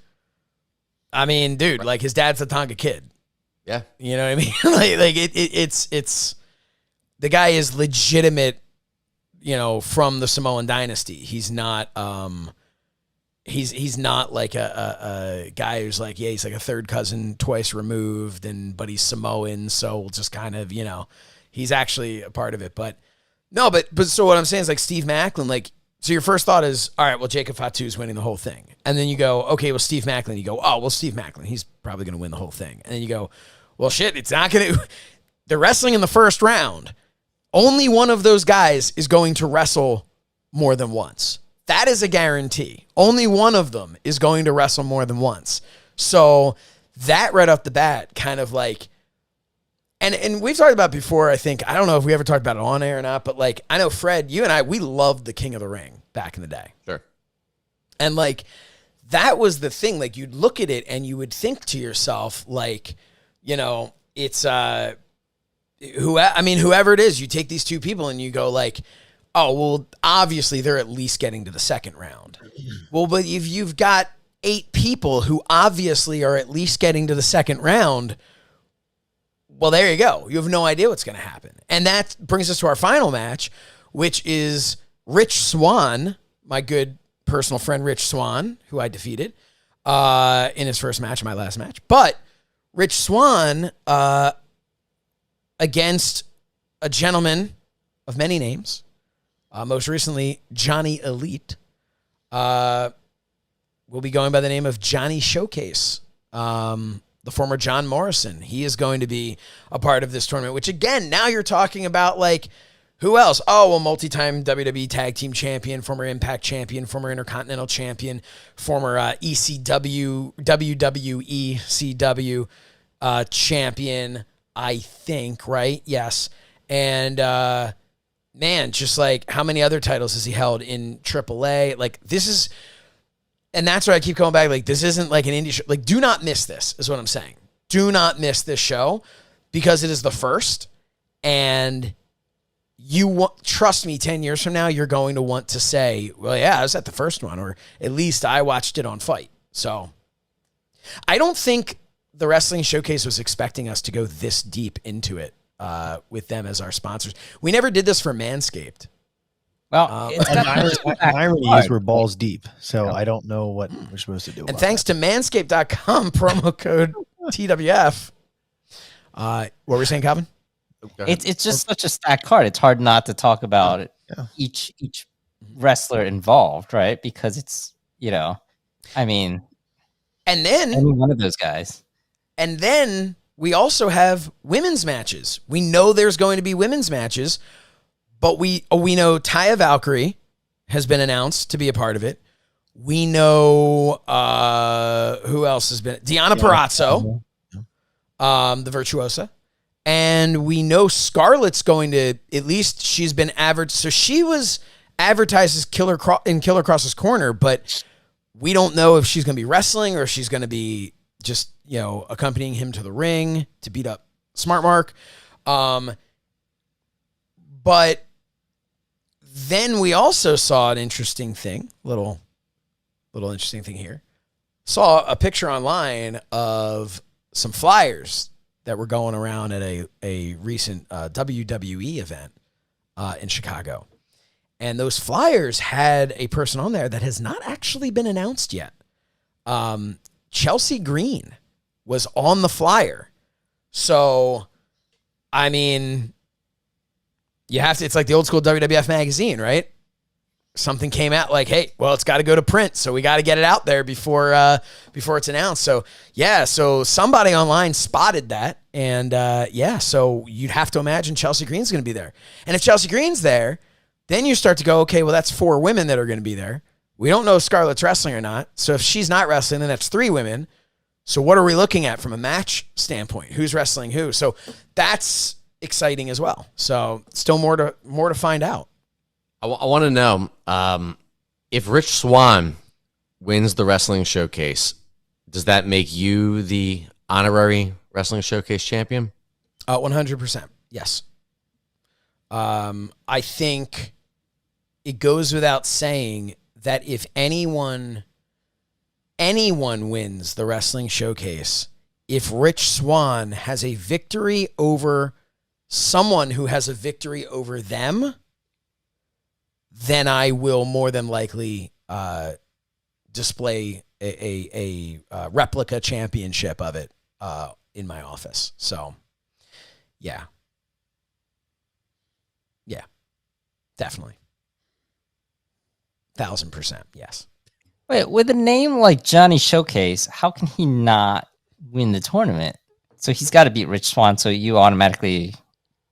dad's the Tonga Kid. Yeah. You know what I mean? It's the guy is legitimate, from the Samoan dynasty. He's not he's not like a guy who's he's a third cousin twice removed but he's Samoan, so we'll just kind of, he's actually a part of it. But no, but so what I'm saying is Steve Macklin, so your first thought is, all right, well, Jacob Fatu is winning the whole thing. And then you go, okay, well, Steve Macklin. You go, oh, well, Steve Macklin, he's probably going to win the whole thing. And then you go, well, shit, it's not going to. They're wrestling in the first round. Only one of those guys is going to wrestle more than once. That is a guarantee. Only one of them is going to wrestle more than once. So that right off the bat kind of and we've talked about before, I think, I don't know if we ever talked about it on air or not, but I know Fred, you and I, we loved the King of the Ring back in the day. Sure. And that was the thing. You'd look at it and you would think to yourself, it's whoever it is, you take these two people and you go oh, well, obviously they're at least getting to the second round. Well, but if you've got 8 people who obviously are at least getting to the second round, well, there you go. You have no idea what's going to happen. And that brings us to our final match, which is Rich Swann, my good personal friend Rich Swann, who I defeated in his first match, my last match. But Rich Swann against a gentleman of many names, most recently Johnny Elite, will be going by the name of Johnny Showcase. The former John Morrison. He is going to be a part of this tournament, which again, now you're talking about who else? Oh, well, multi-time WWE Tag Team Champion, former Impact Champion, former Intercontinental Champion, former ECW, WWE CW champion, I think, right? Yes. And man, just how many other titles has he held in AAA? This is and that's why I keep coming back. Like, this isn't like an indie show. Like, do not miss this, is what I'm saying. Do not miss this show because it is the first. And trust me, 10 years from now, you're going to want to say, well, yeah, I was at the first one, or at least I watched it on Fight. So I don't think the Wrestling Showcase was expecting us to go this deep into it with them as our sponsors. We never did this for Manscaped. Well, irony is we're balls deep, so I don't know what we're supposed to do. And thanks to manscaped.com, promo code TWF. What were we saying, Calvin? It's just such a stacked card. It's hard not to talk about it. Yeah. Each wrestler involved, right? Because it's, I mean, and then any one of those guys. And then we also have women's matches. We know there's going to be women's matches, but we know Taya Valkyrie has been announced to be a part of it. We know who else has been Deonna Purrazzo, the Virtuosa. And we know Scarlett's going to, at least she's been advertised. So she was advertised as in Killer Cross's Corner, but we don't know if she's going to be wrestling or if she's going to be just, accompanying him to the ring to beat up Smart Mark. But then we also saw an interesting thing, little interesting thing here. Saw a picture online of some flyers that were going around at a recent WWE event in Chicago. And those flyers had a person on there that has not actually been announced yet. Chelsea Green was on the flyer. So, I mean, it's like the old school WWF magazine, right? Something came out like, hey, well, it's got to go to print, so we got to get it out there before it's announced. So yeah, so somebody online spotted that, and so you'd have to imagine Chelsea Green's going to be there. And if Chelsea Green's there, then you start to go, okay, well, that's 4 women that are going to be there. We don't know if Scarlett's wrestling or not. So if she's not wrestling, then that's 3 women. So what are we looking at from a match standpoint? Who's wrestling who? So that's exciting as well. So still more to find out. I want to know if Rich Swann wins the Wrestling Showcase, does that make you the honorary Wrestling Showcase champion? 100%. Yes. I think it goes without saying that if anyone wins the Wrestling Showcase, if Rich Swann has a victory over someone who has a victory over them, then I will more than likely display a replica championship of it in my office. So, yeah, definitely, 1,000%, yes. Wait, with a name like Johnny Showcase, how can he not win the tournament? So he's got to beat Rich Swann. So you automatically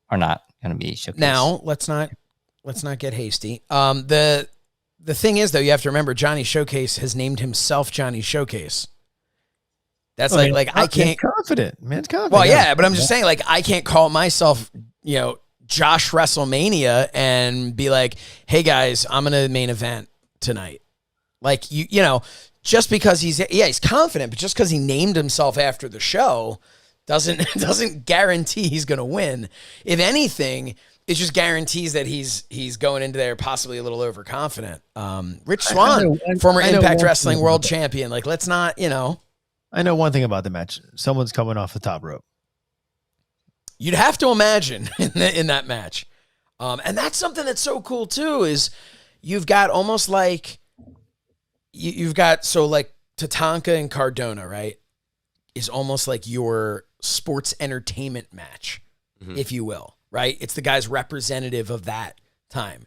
are not going to be Showcase. Now let's not get hasty. The thing is, though, you have to remember Johnny Showcase has named himself Johnny Showcase. That's I can't. Man's confident. Well, yeah, but I'm just saying, like, I can't call myself, Josh WrestleMania and be like, hey guys, I'm gonna main event tonight. Like just because he's confident, but just because he named himself after the show doesn't guarantee he's gonna win. If anything, it just guarantees that he's going into there possibly a little overconfident. Rich Swann, former Impact Wrestling World Champion. Like, let's not, I know one thing about the match. Someone's coming off the top rope. You'd have to imagine in that match. And that's something that's so cool too, is you've got almost like, you've got, so like Tatanka and Cardona, right? Is almost like your sports entertainment match, if you will. Right? It's the guy's representative of that time.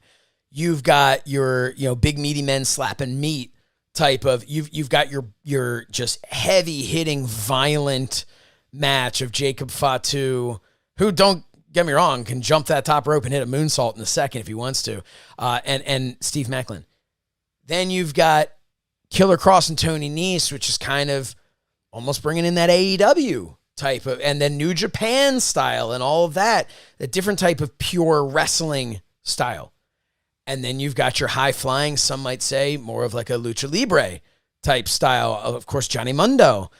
You've got your, big meaty men slapping meat type of, you've got your just heavy hitting violent match of Jacob Fatu, who, don't get me wrong, can jump that top rope and hit a moonsault in a second if he wants to. And Steve Macklin. Then you've got Killer Cross and Tony Nese, which is kind of almost bringing in that AEW type of, and then New Japan style and all of that, a different type of pure wrestling style. And then you've got your high flying, some might say more of like a lucha libre type style. Of course, Johnny Mundo,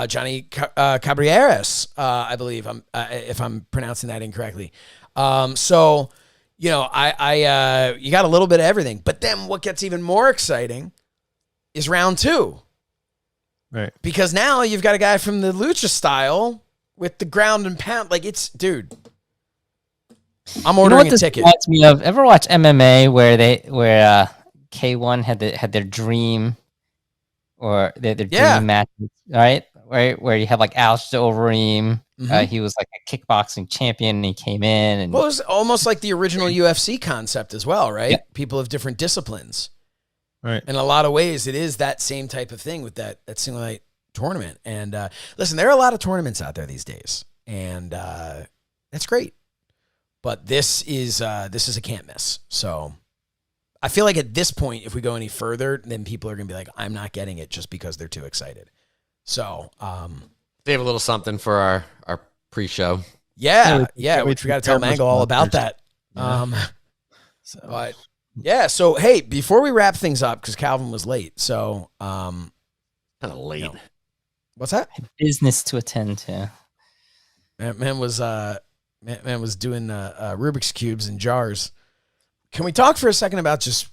Johnny Cabrieras, I believe, if I'm pronouncing that incorrectly. So, you know, you got a little bit of everything. But then what gets even more exciting is round 2. Right. Because now you've got a guy from the lucha style with the ground and pound. Like, it's, dude, I'm ordering a ticket. Reminds me of, ever watch MMA where K1 had their dream or their dream matches, right? Where you have like Alistair Overeem. He was like a kickboxing champion, and he came in. And well, it was almost like the original UFC concept as well, right? Yeah. People of different disciplines. Right. In a lot of ways, it is that same type of thing with that single night tournament. And listen, there are a lot of tournaments out there these days, and that's great. But this is a can't miss. So I feel like at this point, if we go any further, then people are going to be like, I'm not getting it just because they're too excited. So they have a little something for our pre-show. Yeah. We got to tell Mangol all about that. Yeah. But yeah, so hey, before we wrap things up, because Calvin was late, so kind of late. You know, what's that? Business to attend to. Man was doing Rubik's cubes and jars. Can we talk for a second about just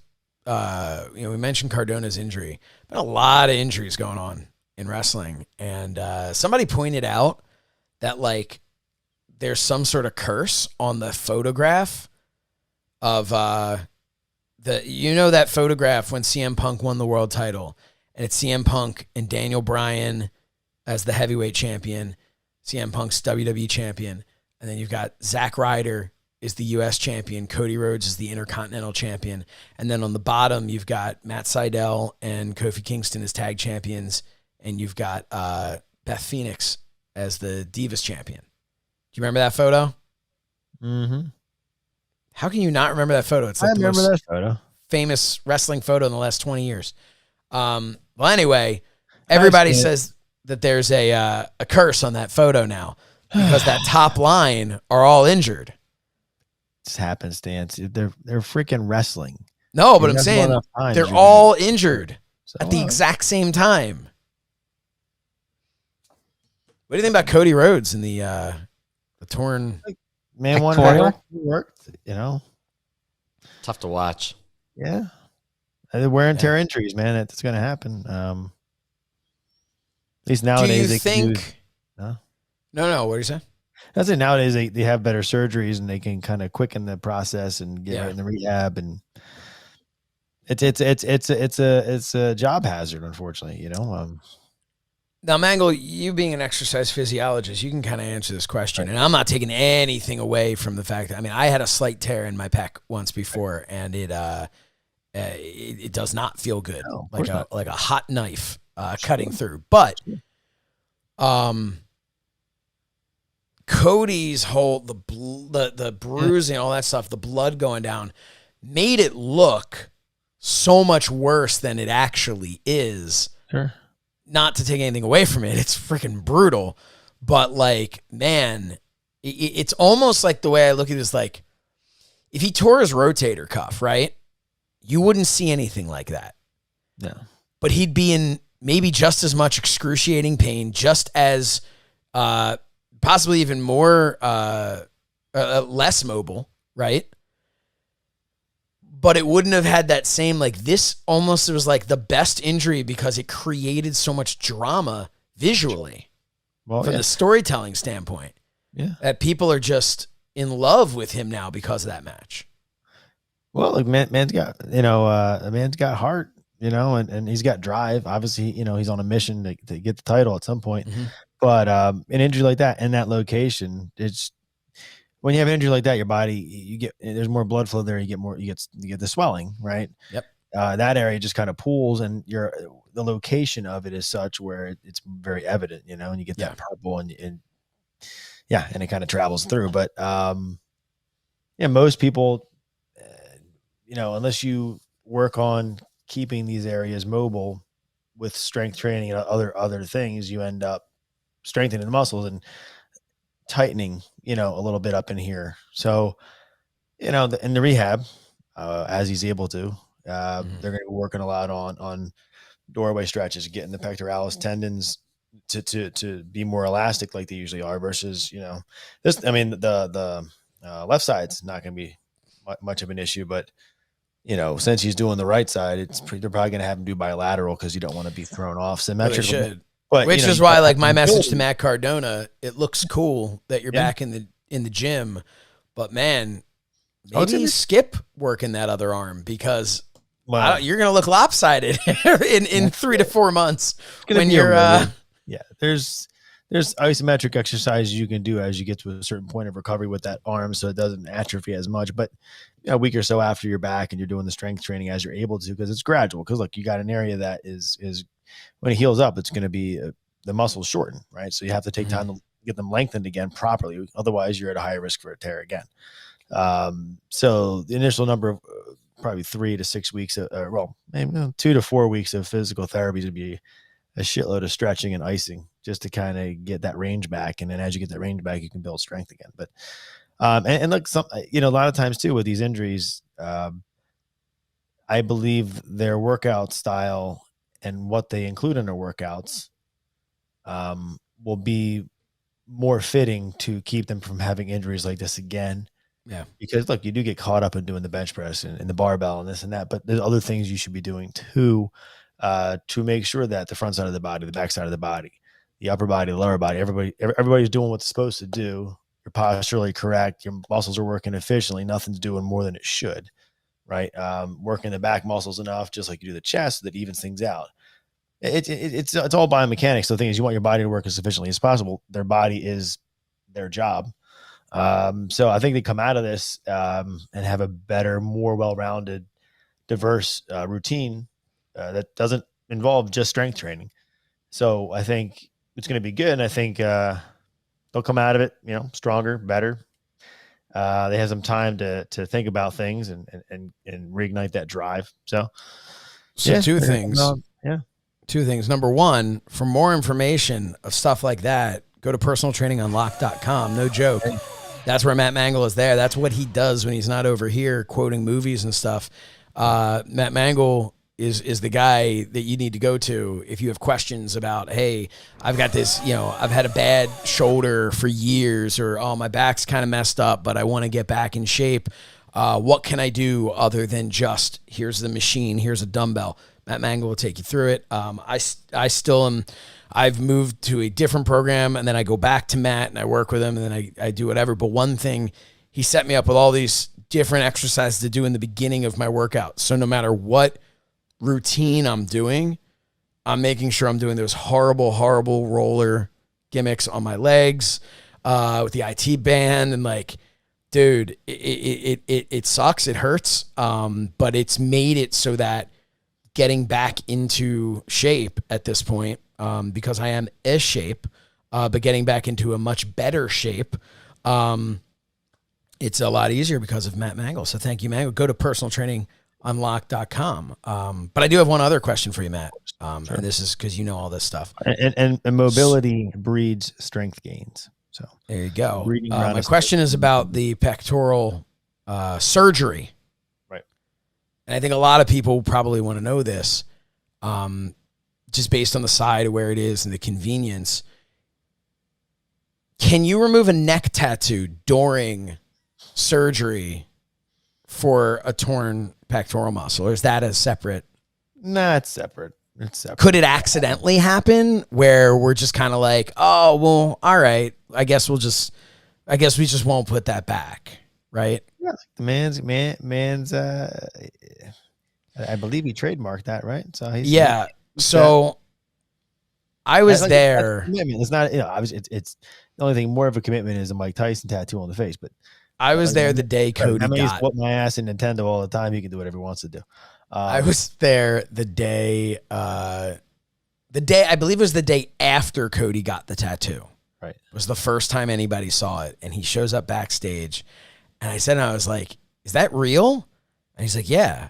we mentioned Cardona's injury. Been a lot of injuries going on in wrestling, and somebody pointed out that like there's some sort of curse on the photograph of that photograph when CM Punk won the world title, and it's CM Punk and Daniel Bryan as the heavyweight champion, CM Punk's WWE champion, and then you've got Zack Ryder is the U.S. champion, Cody Rhodes is the Intercontinental champion, and then on the bottom you've got Matt Sydal and Kofi Kingston as tag champions, and you've got Beth Phoenix as the Divas champion. Do you remember that photo? Mm-hmm. How can you not remember that photo? It's like I remember that photo. Famous wrestling photo in the last 20 years. Well, anyway, everybody says that there's a curse on that photo now because that top line are all injured. It's happenstance. They're freaking wrestling. No, but I'm saying they're all injured at the exact same time. What do you think about Cody Rhodes and the torn? Man, one worked. You know, tough to watch. Yeah, the wear and tear injuries, man. It's going to happen. At least nowadays, do you think? No. What do you say? I say nowadays they have better surgeries and they can kind of quicken the process and get right in the rehab, and it's a job hazard, unfortunately. You know. Now, Mangol, you being an exercise physiologist, you can kind of answer this question, and I'm not taking anything away from the fact that I had a slight tear in my pec once before, and it does not feel good, like a hot knife cutting through. But Cody's whole the bruising, all that stuff, the blood going down, made it look so much worse than it actually is. Sure. Not to take anything away from it, it's freaking brutal. But like, man, it's almost like the way I look at it is like, if he tore his rotator cuff, right, you wouldn't see anything like that. No. But he'd be in maybe just as much excruciating pain, just as possibly even more less mobile, right? But it wouldn't have had that same, like, this almost, it was like the best injury because it created so much drama visually from the storytelling standpoint. Yeah. That people are just in love with him now because of that match. Well, like man's got, a man's got heart, and he's got drive. Obviously, he's on a mission to get the title at some point. Mm-hmm. But an injury like that in that location, it's, when you have an injury like that, your body, there's more blood flow there. You get the swelling, right? Yep. That area just kind of pools, and the location of it is such where it's very evident, and you get that purple and it kind of travels through. But most people, unless you work on keeping these areas mobile with strength training and other things, you end up strengthening the muscles and tightening, a little bit up in here. So, in the rehab, as he's able to, they're going to be working a lot on doorway stretches, getting the pectoralis tendons to be more elastic like they usually are versus, this, I mean, the left side's not going to be much of an issue, but since he's doing the right side, they're probably going to have him do bilateral because you don't want to be thrown off symmetrically. But which is why, like, my message to Matt Cardona, it looks cool that you're back in the gym, but man, maybe skip working that other arm because you're going to look lopsided in 3 to 4 months when you're. There's isometric exercises you can do as you get to a certain point of recovery with that arm, so it doesn't atrophy as much. But a week or so after you're back and you're doing the strength training as you're able to, because it's gradual. Because look, you got an area that is when it heals up, it's going to be the muscles shorten, right? So you have to take time to get them lengthened again properly. Otherwise, you're at a higher risk for a tear again. So the initial number of probably 3 to 6 weeks, maybe 2 to 4 weeks of physical therapy to be a shitload of stretching and icing just to kind of get that range back. And then as you get that range back, you can build strength again. But, and look, a lot of times too, with these injuries, I believe their workout style and what they include in their workouts, will be more fitting to keep them from having injuries like this again. Yeah. Because look, you do get caught up in doing the bench press and the barbell and this and that, but there's other things you should be doing too, to make sure that the front side of the body, the back side of the body, the upper body, the lower body, everybody's doing what's supposed to do. You're posturally correct. Your muscles are working efficiently. Nothing's doing more than it should, right? Working the back muscles enough, just like you do the chest, so that evens things out. It's all biomechanics. So the thing is, you want your body to work as efficiently as possible. Their body is their job. So I think they come out of this and have a better, more well-rounded, diverse routine that doesn't involve just strength training. So I think it's going to be good. And I think they'll come out of it, stronger, better. They have some time to think about things and reignite that drive. So two things. Two things. Number one, for more information of stuff like that, go to personaltrainingunlocked.com. No joke. That's where Matt Mangol is there. That's what he does when he's not over here quoting movies and stuff. Matt Mangol is the guy that you need to go to if you have questions about, hey, I've got this, I've had a bad shoulder for years, or, oh, my back's kind of messed up, but I want to get back in shape. What can I do other than just, here's the machine, here's a dumbbell? Matt Mangol will take you through it. I still am. I've moved to a different program, and then I go back to Matt and I work with him, and then I do whatever. But one thing, he set me up with all these different exercises to do in the beginning of my workout. So no matter what routine I'm doing, I'm making sure I'm doing those horrible, horrible roller gimmicks on my legs with the IT band. And like, dude, it sucks. It hurts. But it's made it so that getting back into shape at this point, because I am a shape, but getting back into a much better shape, it's a lot easier because of Matt Mangol. So thank you, Mangol. Go to personaltrainingunlocked.com. But I do have one other question for you, Matt. Sure. And this is because you know all this stuff. And mobility breeds strength gains. So there you go. My question is about the pectoral surgery. Right. And I think a lot of people probably want to know this, just based on the side of where it is and the convenience. Can you remove a neck tattoo during surgery for a torn pectoral muscle, or is that a separate? No, it's separate. It's separate. Could it accidentally happen where we're just kind of like, oh, well, all right, I guess we just won't put that back, right? Yeah, the man's I believe he trademarked that, right? So I was there. It's not, it's the only thing more of a commitment is a Mike Tyson tattoo on the face, but I was there the day Cody got. Put my ass in Nintendo all the time. He can do whatever he wants to do. I was there the day, I believe it was the day after Cody got the tattoo. Right. It was the first time anybody saw it. And he shows up backstage, and I was like, is that real? And he's like, yeah.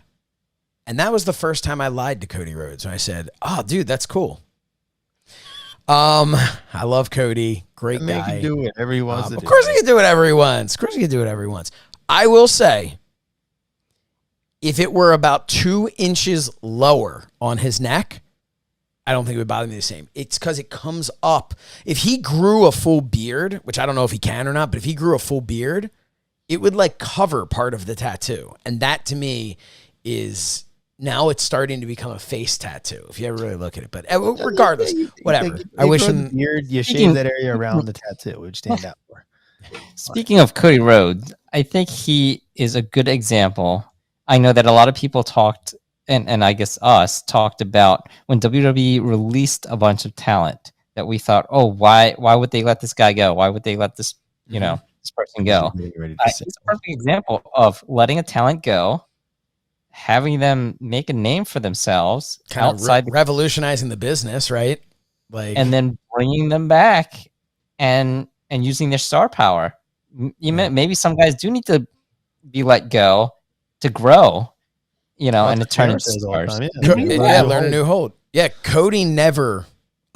And that was the first time I lied to Cody Rhodes. And I said, oh, dude, that's cool. I love Cody. Great guy. He can do whatever he wants to do. Of course he can do whatever he wants. I will say, if it were about 2 inches lower on his neck, I don't think it would bother me the same. It's because it comes up. If he grew a full beard, which I don't know if he can or not, but if he grew a full beard, it would like cover part of the tattoo. And that to me is now it's starting to become a face tattoo if you ever really look at it. But regardless, whatever. I wish him beard, you shave that area around the tattoo, it would stand out more. Speaking of Cody Rhodes, I think he is a good example. I know that a lot of people talked, and I guess us talked about when WWE released a bunch of talent that we thought, oh, why would they let this guy go? Why would they let this, this person go? He's a perfect example of letting a talent go, having them make a name for themselves, kind outside of revolutionizing the business, right? Like, and then bringing them back and using their star power. Maybe some guys do need to be let go to grow, and to turn into stars. Learn a new hold. Yeah, Cody never.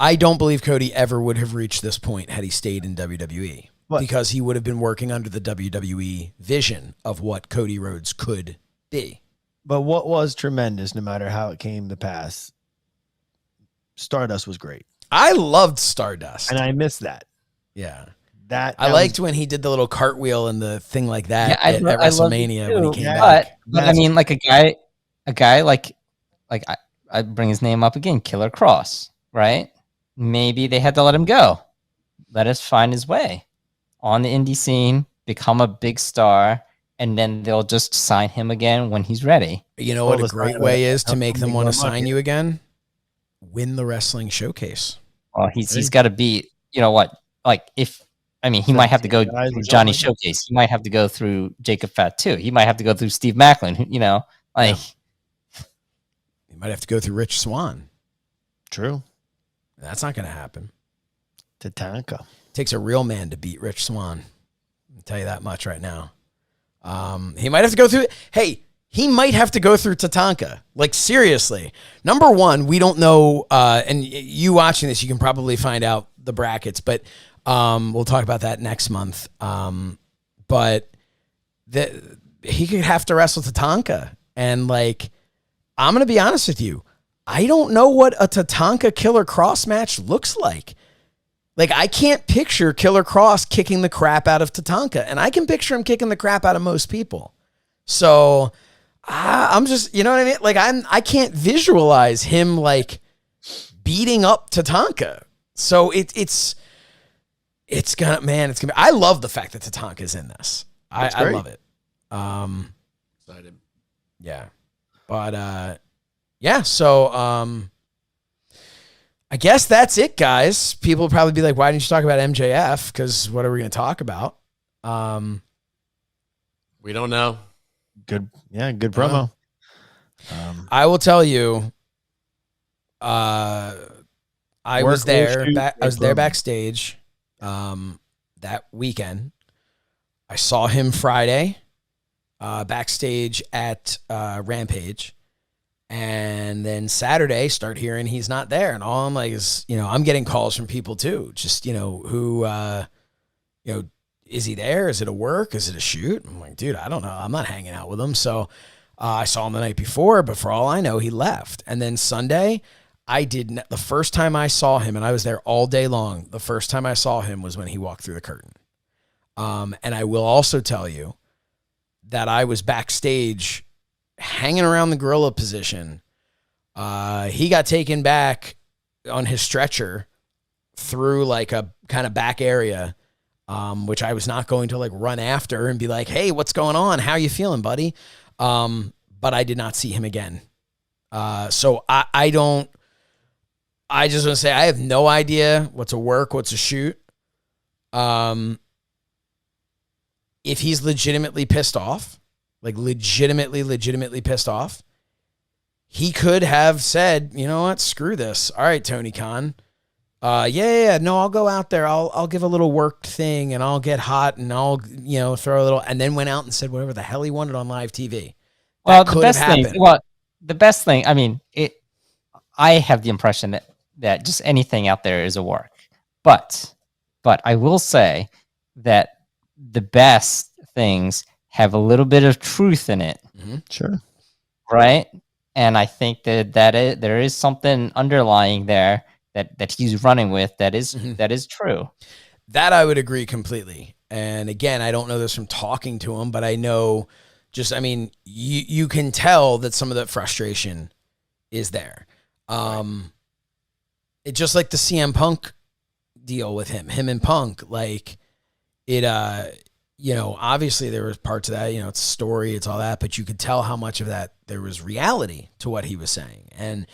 I don't believe Cody ever would have reached this point had he stayed in WWE because he would have been working under the WWE vision of what Cody Rhodes could be. But what was tremendous, no matter how it came to pass, Stardust was great. I loved Stardust, and I missed that. Yeah. That I liked when he did the little cartwheel and the thing like that at WrestleMania when he came back. But I mean, like a guy like I bring his name up again, Killer Cross, right? Maybe they had to let him go. Let us find his way on the indie scene, become a big star, and then they'll just sign him again when he's ready. You know what a great way is to make them want to sign you again? Win the wrestling showcase. Well, he's got to beat, like he might have to go through Johnny Showcase. He might have to go through Jacob Fatu. He might have to go through Steve Macklin. He might have to go through Rich Swann. True. That's not going to happen. Tatanka. Takes a real man to beat Rich Swann. I'll tell you that much right now. He might have to go through. Hey, he might have to go through Tatanka. Like, seriously. Number one, we don't know. And you watching this, you can probably find out the brackets, but we'll talk about that next month. But he could have to wrestle Tatanka. And, like, I'm going to be honest with you. I don't know what a Tatanka Killer Cross match looks like. Like, I can't picture Killer Cross kicking the crap out of Tatanka, and I can picture him kicking the crap out of most people. So I'm just, you know what I mean? Like, I can't visualize him like beating up Tatanka. So it's gonna be, I love the fact that Tatanka's in this. I love it. Excited. Yeah. But yeah, so I guess that's it, guys. People will probably be like, why didn't you talk about MJF? Because what are we going to talk about? We don't know. Good promo. I will tell you, I was there backstage that weekend. I saw him Friday backstage at Rampage. And then Saturday, start hearing he's not there. And all I'm like is, I'm getting calls from people too. Just, who, is he there? Is it a work? Is it a shoot? I'm like, dude, I don't know. I'm not hanging out with him. So I saw him the night before, but for all I know, he left. And then Sunday, the first time I saw him, and I was there all day long, the first time I saw him was when he walked through the curtain. And I will also tell you that I was backstage hanging around the gorilla position. He got taken back on his stretcher through like a kind of back area, which I was not going to like run after and be like, hey, what's going on? How you feeling, buddy? But I did not see him again. So I just want to say, I have no idea what's a work, what's a shoot. If he's legitimately pissed off, like legitimately pissed off, he could have said, you know what, screw this. All right, Tony Khan. No, I'll go out there. I'll give a little worked thing and I'll get hot and I'll, throw a little, and then went out and said whatever the hell he wanted on live TV. Well, the best thing, I mean, I have the impression that just anything out there is a work, but I will say that the best things have a little bit of truth in it. Mm-hmm. Sure. Right? And I think there is something underlying there that he's running with that is true. That I would agree completely. And again, I don't know this from talking to him, but I know you can tell that some of that frustration is there. It just like the CM Punk deal with him and Punk, like it, obviously there was parts of that, it's story, it's all that, but you could tell how much of that there was reality to what he was saying. And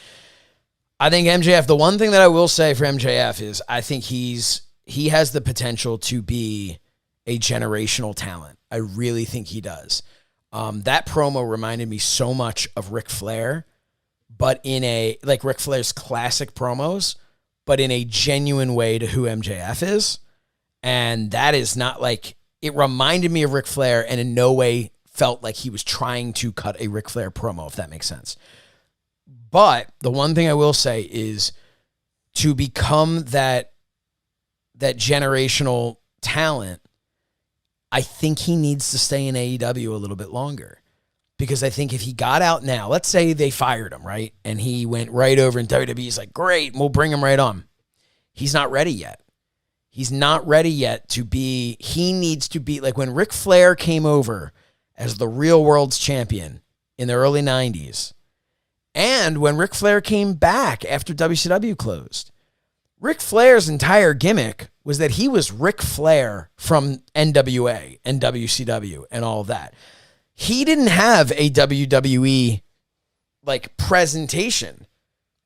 I think MJF, the one thing that I will say for MJF is I think he has the potential to be a generational talent. I really think he does. That promo reminded me so much of Ric Flair, but in like Ric Flair's classic promos, but in a genuine way to who MJF is. And that is not like, it reminded me of Ric Flair and in no way felt like he was trying to cut a Ric Flair promo, if that makes sense. But the one thing I will say is to become that generational talent, I think he needs to stay in AEW a little bit longer. Because I think if he got out now, let's say they fired him, right? And he went right over in WWE. He's like, great, we'll bring him right on. He's not ready yet. He's not ready yet he needs to be, like when Ric Flair came over as the real world's champion in the early 90s. And when Ric Flair came back after WCW closed, Ric Flair's entire gimmick was that he was Ric Flair from NWA and WCW and all of that. He didn't have a WWE like presentation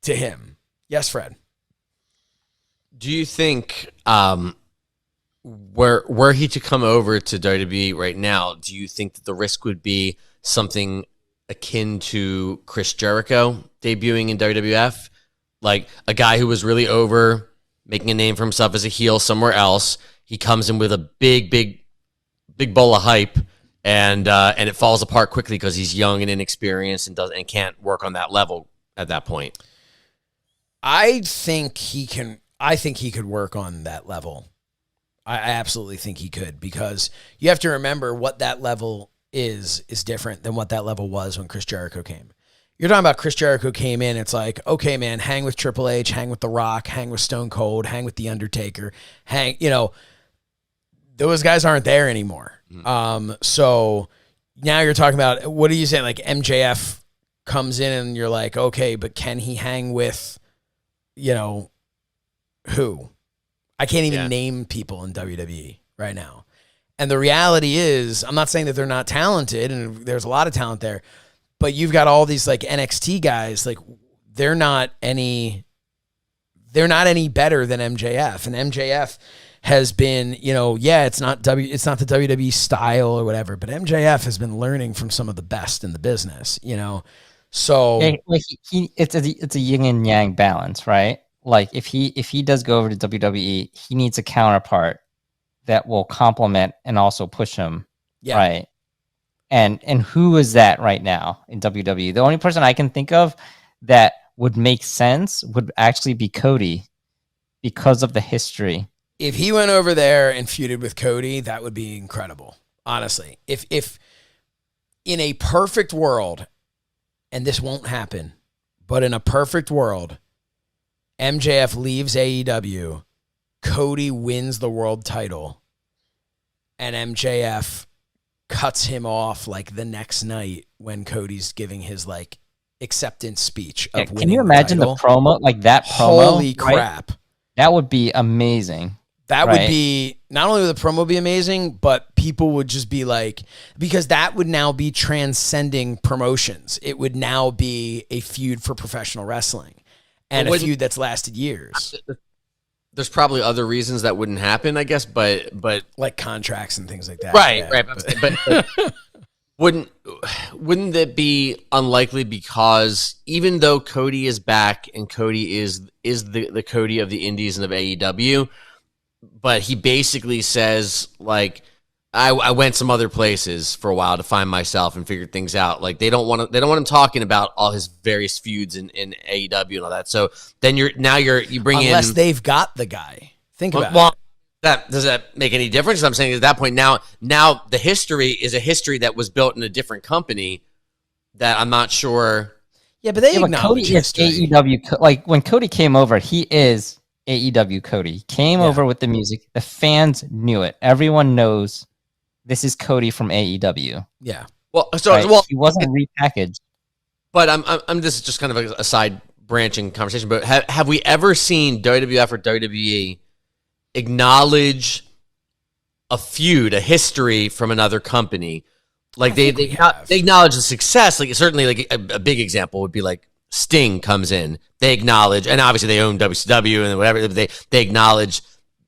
to him. Yes, Fred. Do you think were he to come over to WWE right now, do you think that the risk would be something akin to Chris Jericho debuting in WWF? Like a guy who was really over, making a name for himself as a heel somewhere else. He comes in with a big bowl of hype, and it falls apart quickly because he's young and inexperienced and can't work on that level at that point. I think he could work on that level. I absolutely think he could, because you have to remember what that level is different than what that level was when Chris Jericho came. You're talking about Chris Jericho came in, it's like, okay, man, hang with Triple H, hang with The Rock, hang with Stone Cold, hang with The Undertaker, those guys aren't there anymore. So now you're talking about, what are you saying? Like MJF comes in and you're like, okay, but can he hang with, who? I can't even name people in WWE right now. And the reality is, I'm not saying that they're not talented, and there's a lot of talent there, but you've got all these like NXT guys, like they're not any better than MJF. And MJF has been, it's not the WWE style or whatever, but MJF has been learning from some of the best in the business, So it's a yin and yang balance, right? Like if he does go over to WWE, he needs a counterpart that will complement and also push him, right? And who is that right now in WWE? The only person I can think of that would make sense would actually be Cody, because of the history. If he went over there and feuded with Cody, that would be incredible. Honestly, if in a perfect world, and this won't happen, but in a perfect world, MJF leaves AEW, Cody wins the world title, and MJF cuts him off like the next night when Cody's giving his like acceptance speech of winning. Can you imagine the promo, like that promo? Holy crap. Right? That would be amazing. That would be, not only would the promo be amazing, but people would just be like, because that would now be transcending promotions. It would now be a feud for professional wrestling, and a feud that's lasted years. There's probably other reasons that wouldn't happen, I guess, but like contracts and things like that. Right. But wouldn't that be unlikely, because even though Cody is back and Cody is the Cody of the Indies and of AEW, but he basically says, like, I went some other places for a while to find myself and figure things out. Like they don't want him talking about all his various feuds in AEW and all that. So then you bring in, unless they've got the guy. Think about it. Does that make any difference? I'm saying at that point now the history is a history that was built in a different company that I'm not sure. Yeah, but they Cody acknowledge is history. AEW. Like when Cody came over, he is AEW Cody. He came over with the music. The fans knew it. Everyone knows this is Cody from AEW. Yeah. Well, He wasn't repackaged. But I'm this is just kind of a side branching conversation. But have we ever seen WWF or WWE acknowledge a feud, a history from another company? Like they acknowledge the success. Like certainly, like a big example would be like Sting comes in. They acknowledge, and obviously they own WCW and whatever. They acknowledge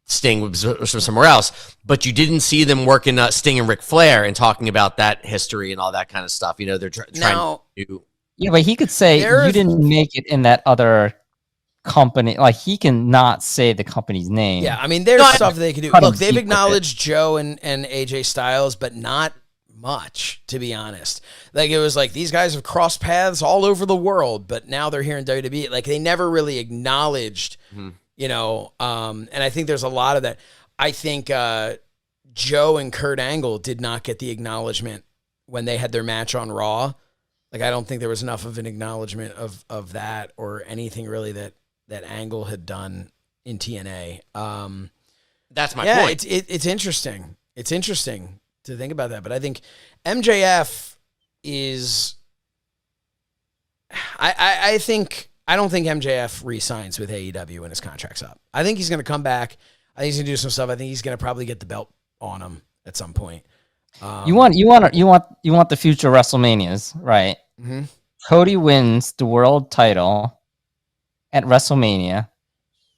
Sting was from somewhere else, but you didn't see them working Sting and Ric Flair and talking about that history and all that kind of stuff. You know, they're trying to. Yeah, but he could say you didn't make it in that other company. Like he can not say the company's name. Yeah, I mean, there's stuff they could do. Look, they've acknowledged Joe and AJ Styles, but not much, to be honest. Like it was like these guys have crossed paths all over the world, but now they're here in WWE. Like they never really acknowledged, you know. And I think there's a lot of that. I think Joe and Kurt Angle did not get the acknowledgement when they had their match on Raw. Like I don't think there was enough of an acknowledgement of that or anything really that Angle had done in TNA. That's my point. It's interesting. It's interesting to think about that, but I think MJF is. I don't think MJF re-signs with AEW when his contract's up. I think he's going to come back. I think he's going to do some stuff. I think he's going to probably get the belt on him at some point. You want the future WrestleManias, right? Mm-hmm. Cody wins the world title at WrestleMania.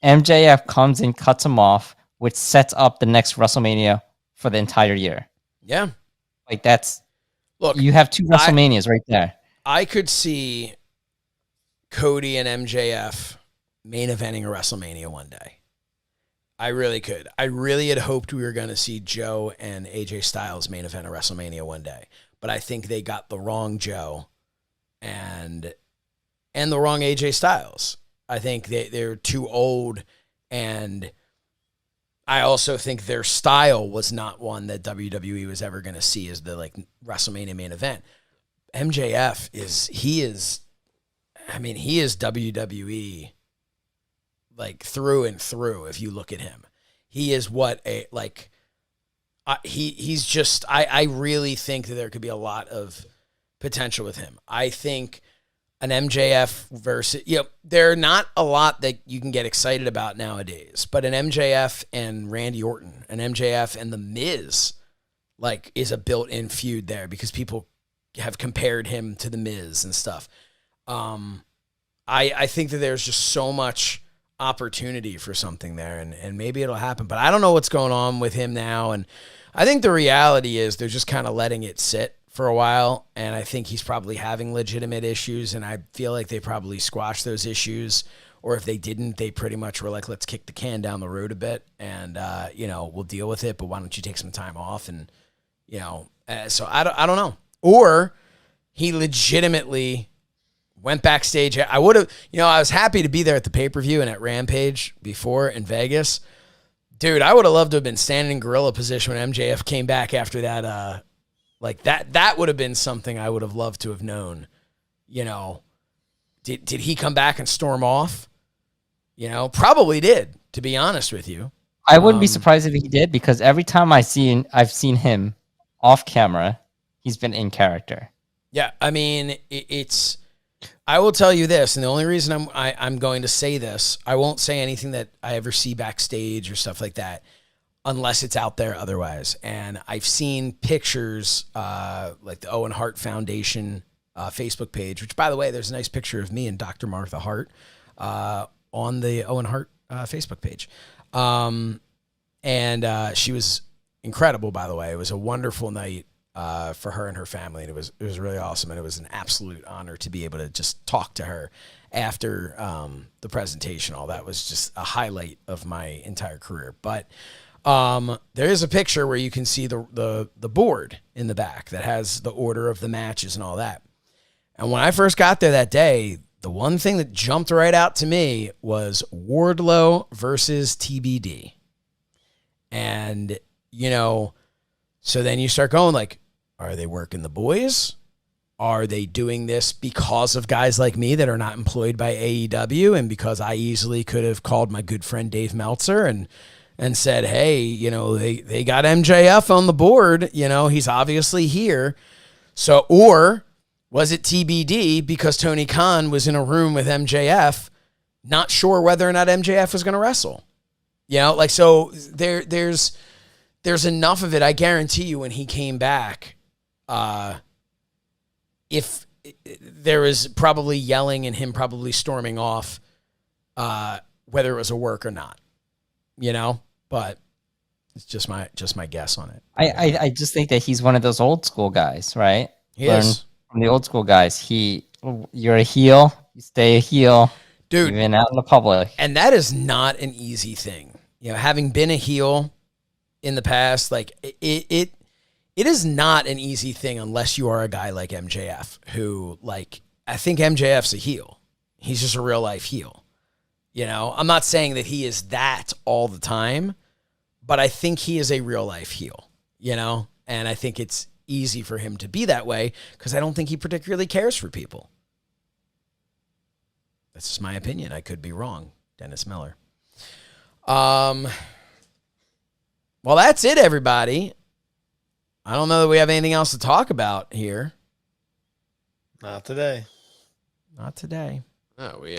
MJF comes in, cuts him off, which sets up the next WrestleMania for the entire year. Yeah, like that's look. You have two WrestleManias right there. I could see Cody and MJF main eventing a WrestleMania one day. I really could. I really had hoped we were going to see Joe and AJ Styles main event a WrestleMania one day, but I think they got the wrong Joe and the wrong AJ Styles. I think they're too old, and I also think their style was not one that WWE was ever going to see as the like WrestleMania main event. MJF is WWE like through and through. If you look at him, he is what he's just, I really think that there could be a lot of potential with him. I think an MJF versus, there are not a lot that you can get excited about nowadays, but an MJF and Randy Orton, an MJF and The Miz, like is a built-in feud there because people have compared him to The Miz and stuff. I think that there's just so much opportunity for something there, and maybe it'll happen, but I don't know what's going on with him now. And I think the reality is they're just kind of letting it sit for a while, and I think he's probably having legitimate issues, and I feel like they probably squashed those issues, or if they didn't, they pretty much were like, let's kick the can down the road a bit, and we'll deal with it, but why don't you take some time off? And so I don't know. Or he legitimately went backstage. I would have, I was happy to be there at the pay-per-view and at Rampage before in Vegas. Dude, I would have loved to have been standing in gorilla position when MJF came back after that. Like that would have been something I would have loved to have known. Did he come back and storm off? Probably did, to be honest with you. I wouldn't be surprised if he did, because every time I've seen him off camera, he's been in character. Yeah, I mean, I will tell you this, and the only reason I'm going to say this, I won't say anything that I ever see backstage or stuff like that, unless it's out there otherwise. And I've seen pictures, like the Owen Hart Foundation Facebook page, which, by the way, there's a nice picture of me and Dr. Martha Hart on the Owen Hart Facebook page. And she was incredible, by the way. It was a wonderful night for her and her family, and it was really awesome, and it was an absolute honor to be able to just talk to her after the presentation. All that was just a highlight of my entire career. But there is a picture where you can see the board in the back that has the order of the matches and all that. And when I first got there that day, the one thing that jumped right out to me was Wardlow versus TBD. And, so then you start going like, are they working the boys? Are they doing this because of guys like me that are not employed by AEW, and because I easily could have called my good friend Dave Meltzer and said, hey, you know, they got MJF on the board, you know, he's obviously here. So, or was it TBD because Tony Khan was in a room with MJF, not sure whether or not MJF was going to wrestle? You know, like, so there's enough of it. I guarantee you when he came back, if there was probably yelling and him probably storming off, whether it was a work or not, you know, but it's just my guess on it. I just think that he's one of those old school guys, right? He is. From the old school guys. You're a heel, you stay a heel, dude, even out in the public. And that is not an easy thing. You know, having been a heel in the past, like it is not an easy thing unless you are a guy like MJF, who, like, I think MJF's a heel. He's just a real life heel. You know, I'm not saying that he is that all the time, but I think he is a real life heel, you know, and I think it's easy for him to be that way because I don't think he particularly cares for people. That's just my opinion. I could be wrong. Dennis Miller. Well, that's it, everybody. I don't know that we have anything else to talk about here. Not today. Not today. No, we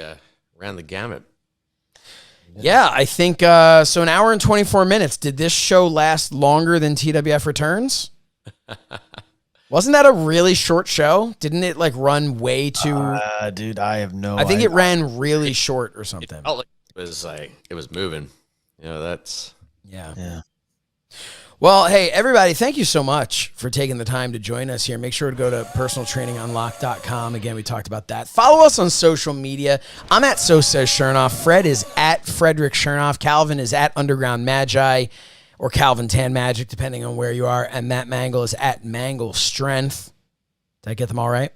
ran the gamut. Yeah, I think so. An hour and 24 minutes. Did this show last longer than TWF Returns? Wasn't that a really short show? Didn't it like run way too? Dude, I have no. I think it ran really short or something. It felt like it was moving. You know, that's yeah. Well, hey, everybody, thank you so much for taking the time to join us here. Make sure to go to personaltrainingunlocked.com. Again, we talked about that. Follow us on social media. I'm at So Says Shernoff. Fred is at Frederick Shernoff. Calvin is at Underground Magi or Calvin Tan Magic, depending on where you are. And Matt Mangol is at Mangol Strength. Did I get them all right?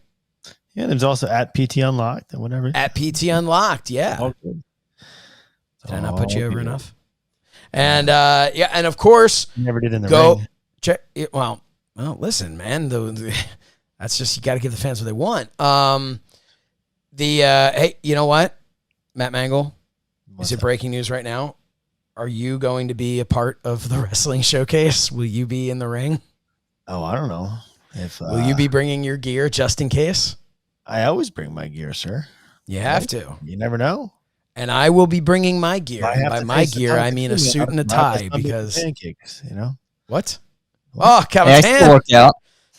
Yeah, there's also at PT Unlocked and whatever. At PT Unlocked, yeah. All good. Did I not put you over enough? And and of course, never did in the ring. Check it. Well, listen, man. That's just, you got to give the fans what they want. Hey, you know what, Matt Mangol? Is it breaking news right now? Are you going to be a part of the wrestling showcase? Will you be in the ring? Oh, I don't know. Will you be bringing your gear just in case? I always bring my gear, sir. You have to. You never know. And I will be bringing my gear. By my gear, I mean a suit and a tie, because pancakes, you know what? Oh, Calvin Tan.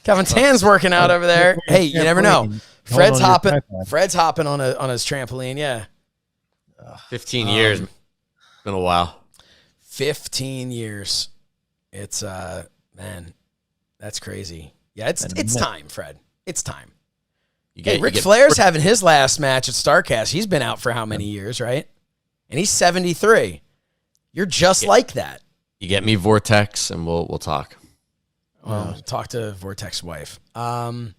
Calvin Tan's working out over there. Hey, you never know. Fred's hopping on his trampoline. Yeah. 15 years. Been a while. 15 years. It's man, that's crazy. Yeah, it's time, Fred. It's time. Ric Flair's having his last match at StarCast. He's been out for how many years, right? And he's 73. You're just like that. You get me Vortex, and we'll talk. Well, talk to Vortex's wife. But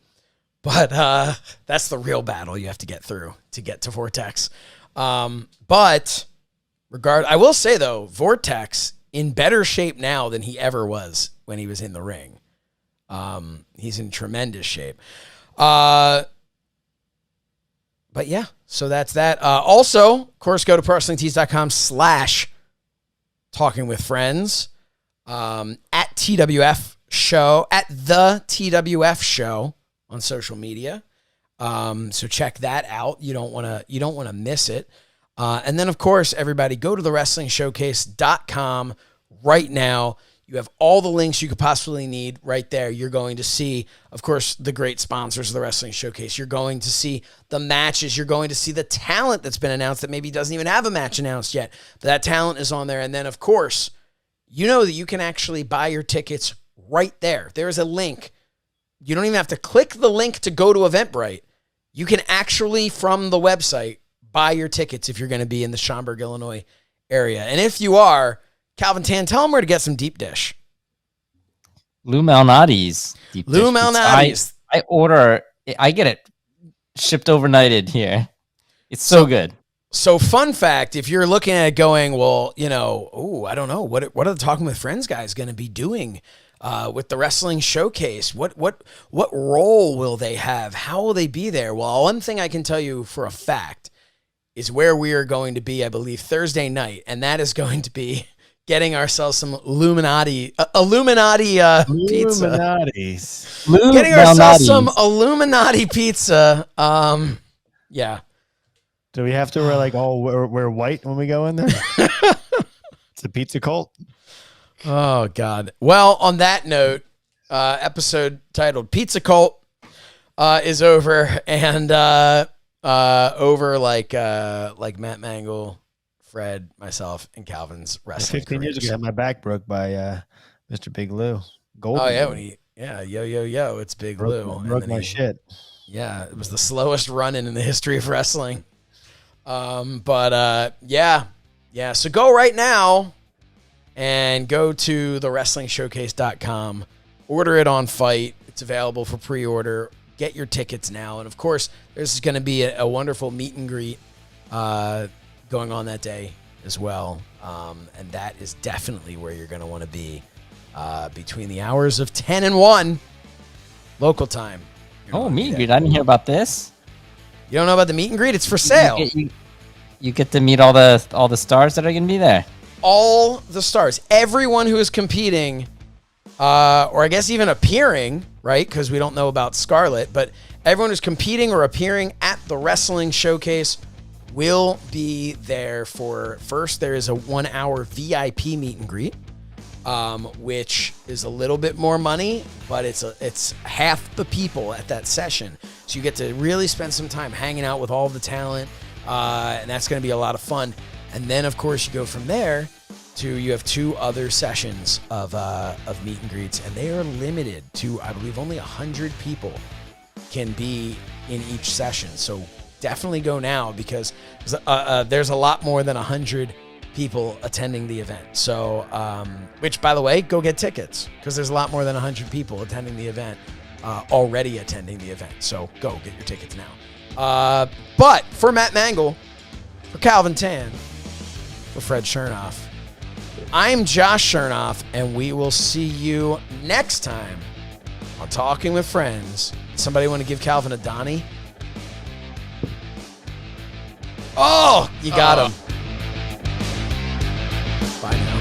that's the real battle you have to get through to get to Vortex. But I will say though, Vortex in better shape now than he ever was when he was in the ring. He's in tremendous shape. But yeah, so that's that. Also, of course, go to ProWrestlingTees.com/talkingwithfriends, at TWF show, at the TWF show on social media. So check that out. You don't want to miss it. And then of course, everybody go to thewrestlingshowcase.com right now. You have all the links you could possibly need right there. You're going to see, of course, the great sponsors of the Wrestling Showcase. You're going to see the matches. You're going to see the talent that's been announced that maybe doesn't even have a match announced yet. But that talent is on there. And then, of course, you know that you can actually buy your tickets right there. There's a link. You don't even have to click the link to go to Eventbrite. You can actually, from the website, buy your tickets if you're going to be in the Schaumburg, Illinois area. And if you are, Calvin Tan, tell them where to get some deep dish. Lou Malnati's deep dish. Lou Malnati's. I get it shipped overnighted here. It's so good. So fun fact, if you're looking at it going, well, you know, I don't know. What are the Talking with Friends guys going to be doing with the wrestling showcase. What role will they have? How will they be there? Well, one thing I can tell you for a fact is where we are going to be, I believe, Thursday night, and that is going to be getting ourselves some Illuminati pizza. Getting ourselves some Illuminati pizza. Yeah. Do we have to wear white when we go in there? It's a pizza cult. Oh God. Well, on that note, episode titled "Pizza Cult" is over, and over like Matt Mangol, Fred, myself, and Calvin's wrestling. 15 years ago, I had my back broke by Mr. Big Lou. Oh yeah, yo, it's Big Lou. Broke my shit. Yeah, it was the slowest run-in the history of wrestling. So go right now and go to thewrestlingshowcase.com. Order it on Fight. It's available for pre-order. Get your tickets now. And of course, there's going to be a wonderful meet and greet going on that day as well. And that is definitely where you're going to want to be between the hours of 10 and 1 local time. Oh, meet and greet. I didn't hear about this. You don't know about the meet and greet? It's for sale. You get to meet all the stars that are going to be there. All the stars. Everyone who is competing, or I guess even appearing, right? Because we don't know about Scarlett, but everyone who's competing or appearing at the wrestling showcase will be there for first. There is a 1 hour VIP meet and greet, which is a little bit more money, but it's half the people at that session. So you get to really spend some time hanging out with all the talent, and that's going to be a lot of fun. And then, of course, you go from there to you have 2 other sessions of meet and greets, and they are limited to, I believe, only 100 people can be in each session. So definitely go now because there's a lot more than 100 people attending the event. So, which, by the way, go get tickets because there's a lot more than 100 people attending the event, already attending the event. So go get your tickets now. But for Matt Mangol, for Calvin Tan, for Fred Shernoff, I'm Josh Shernoff, and we will see you next time on Talking with Friends. Somebody want to give Calvin a Donnie? Oh, you got him. Bye now.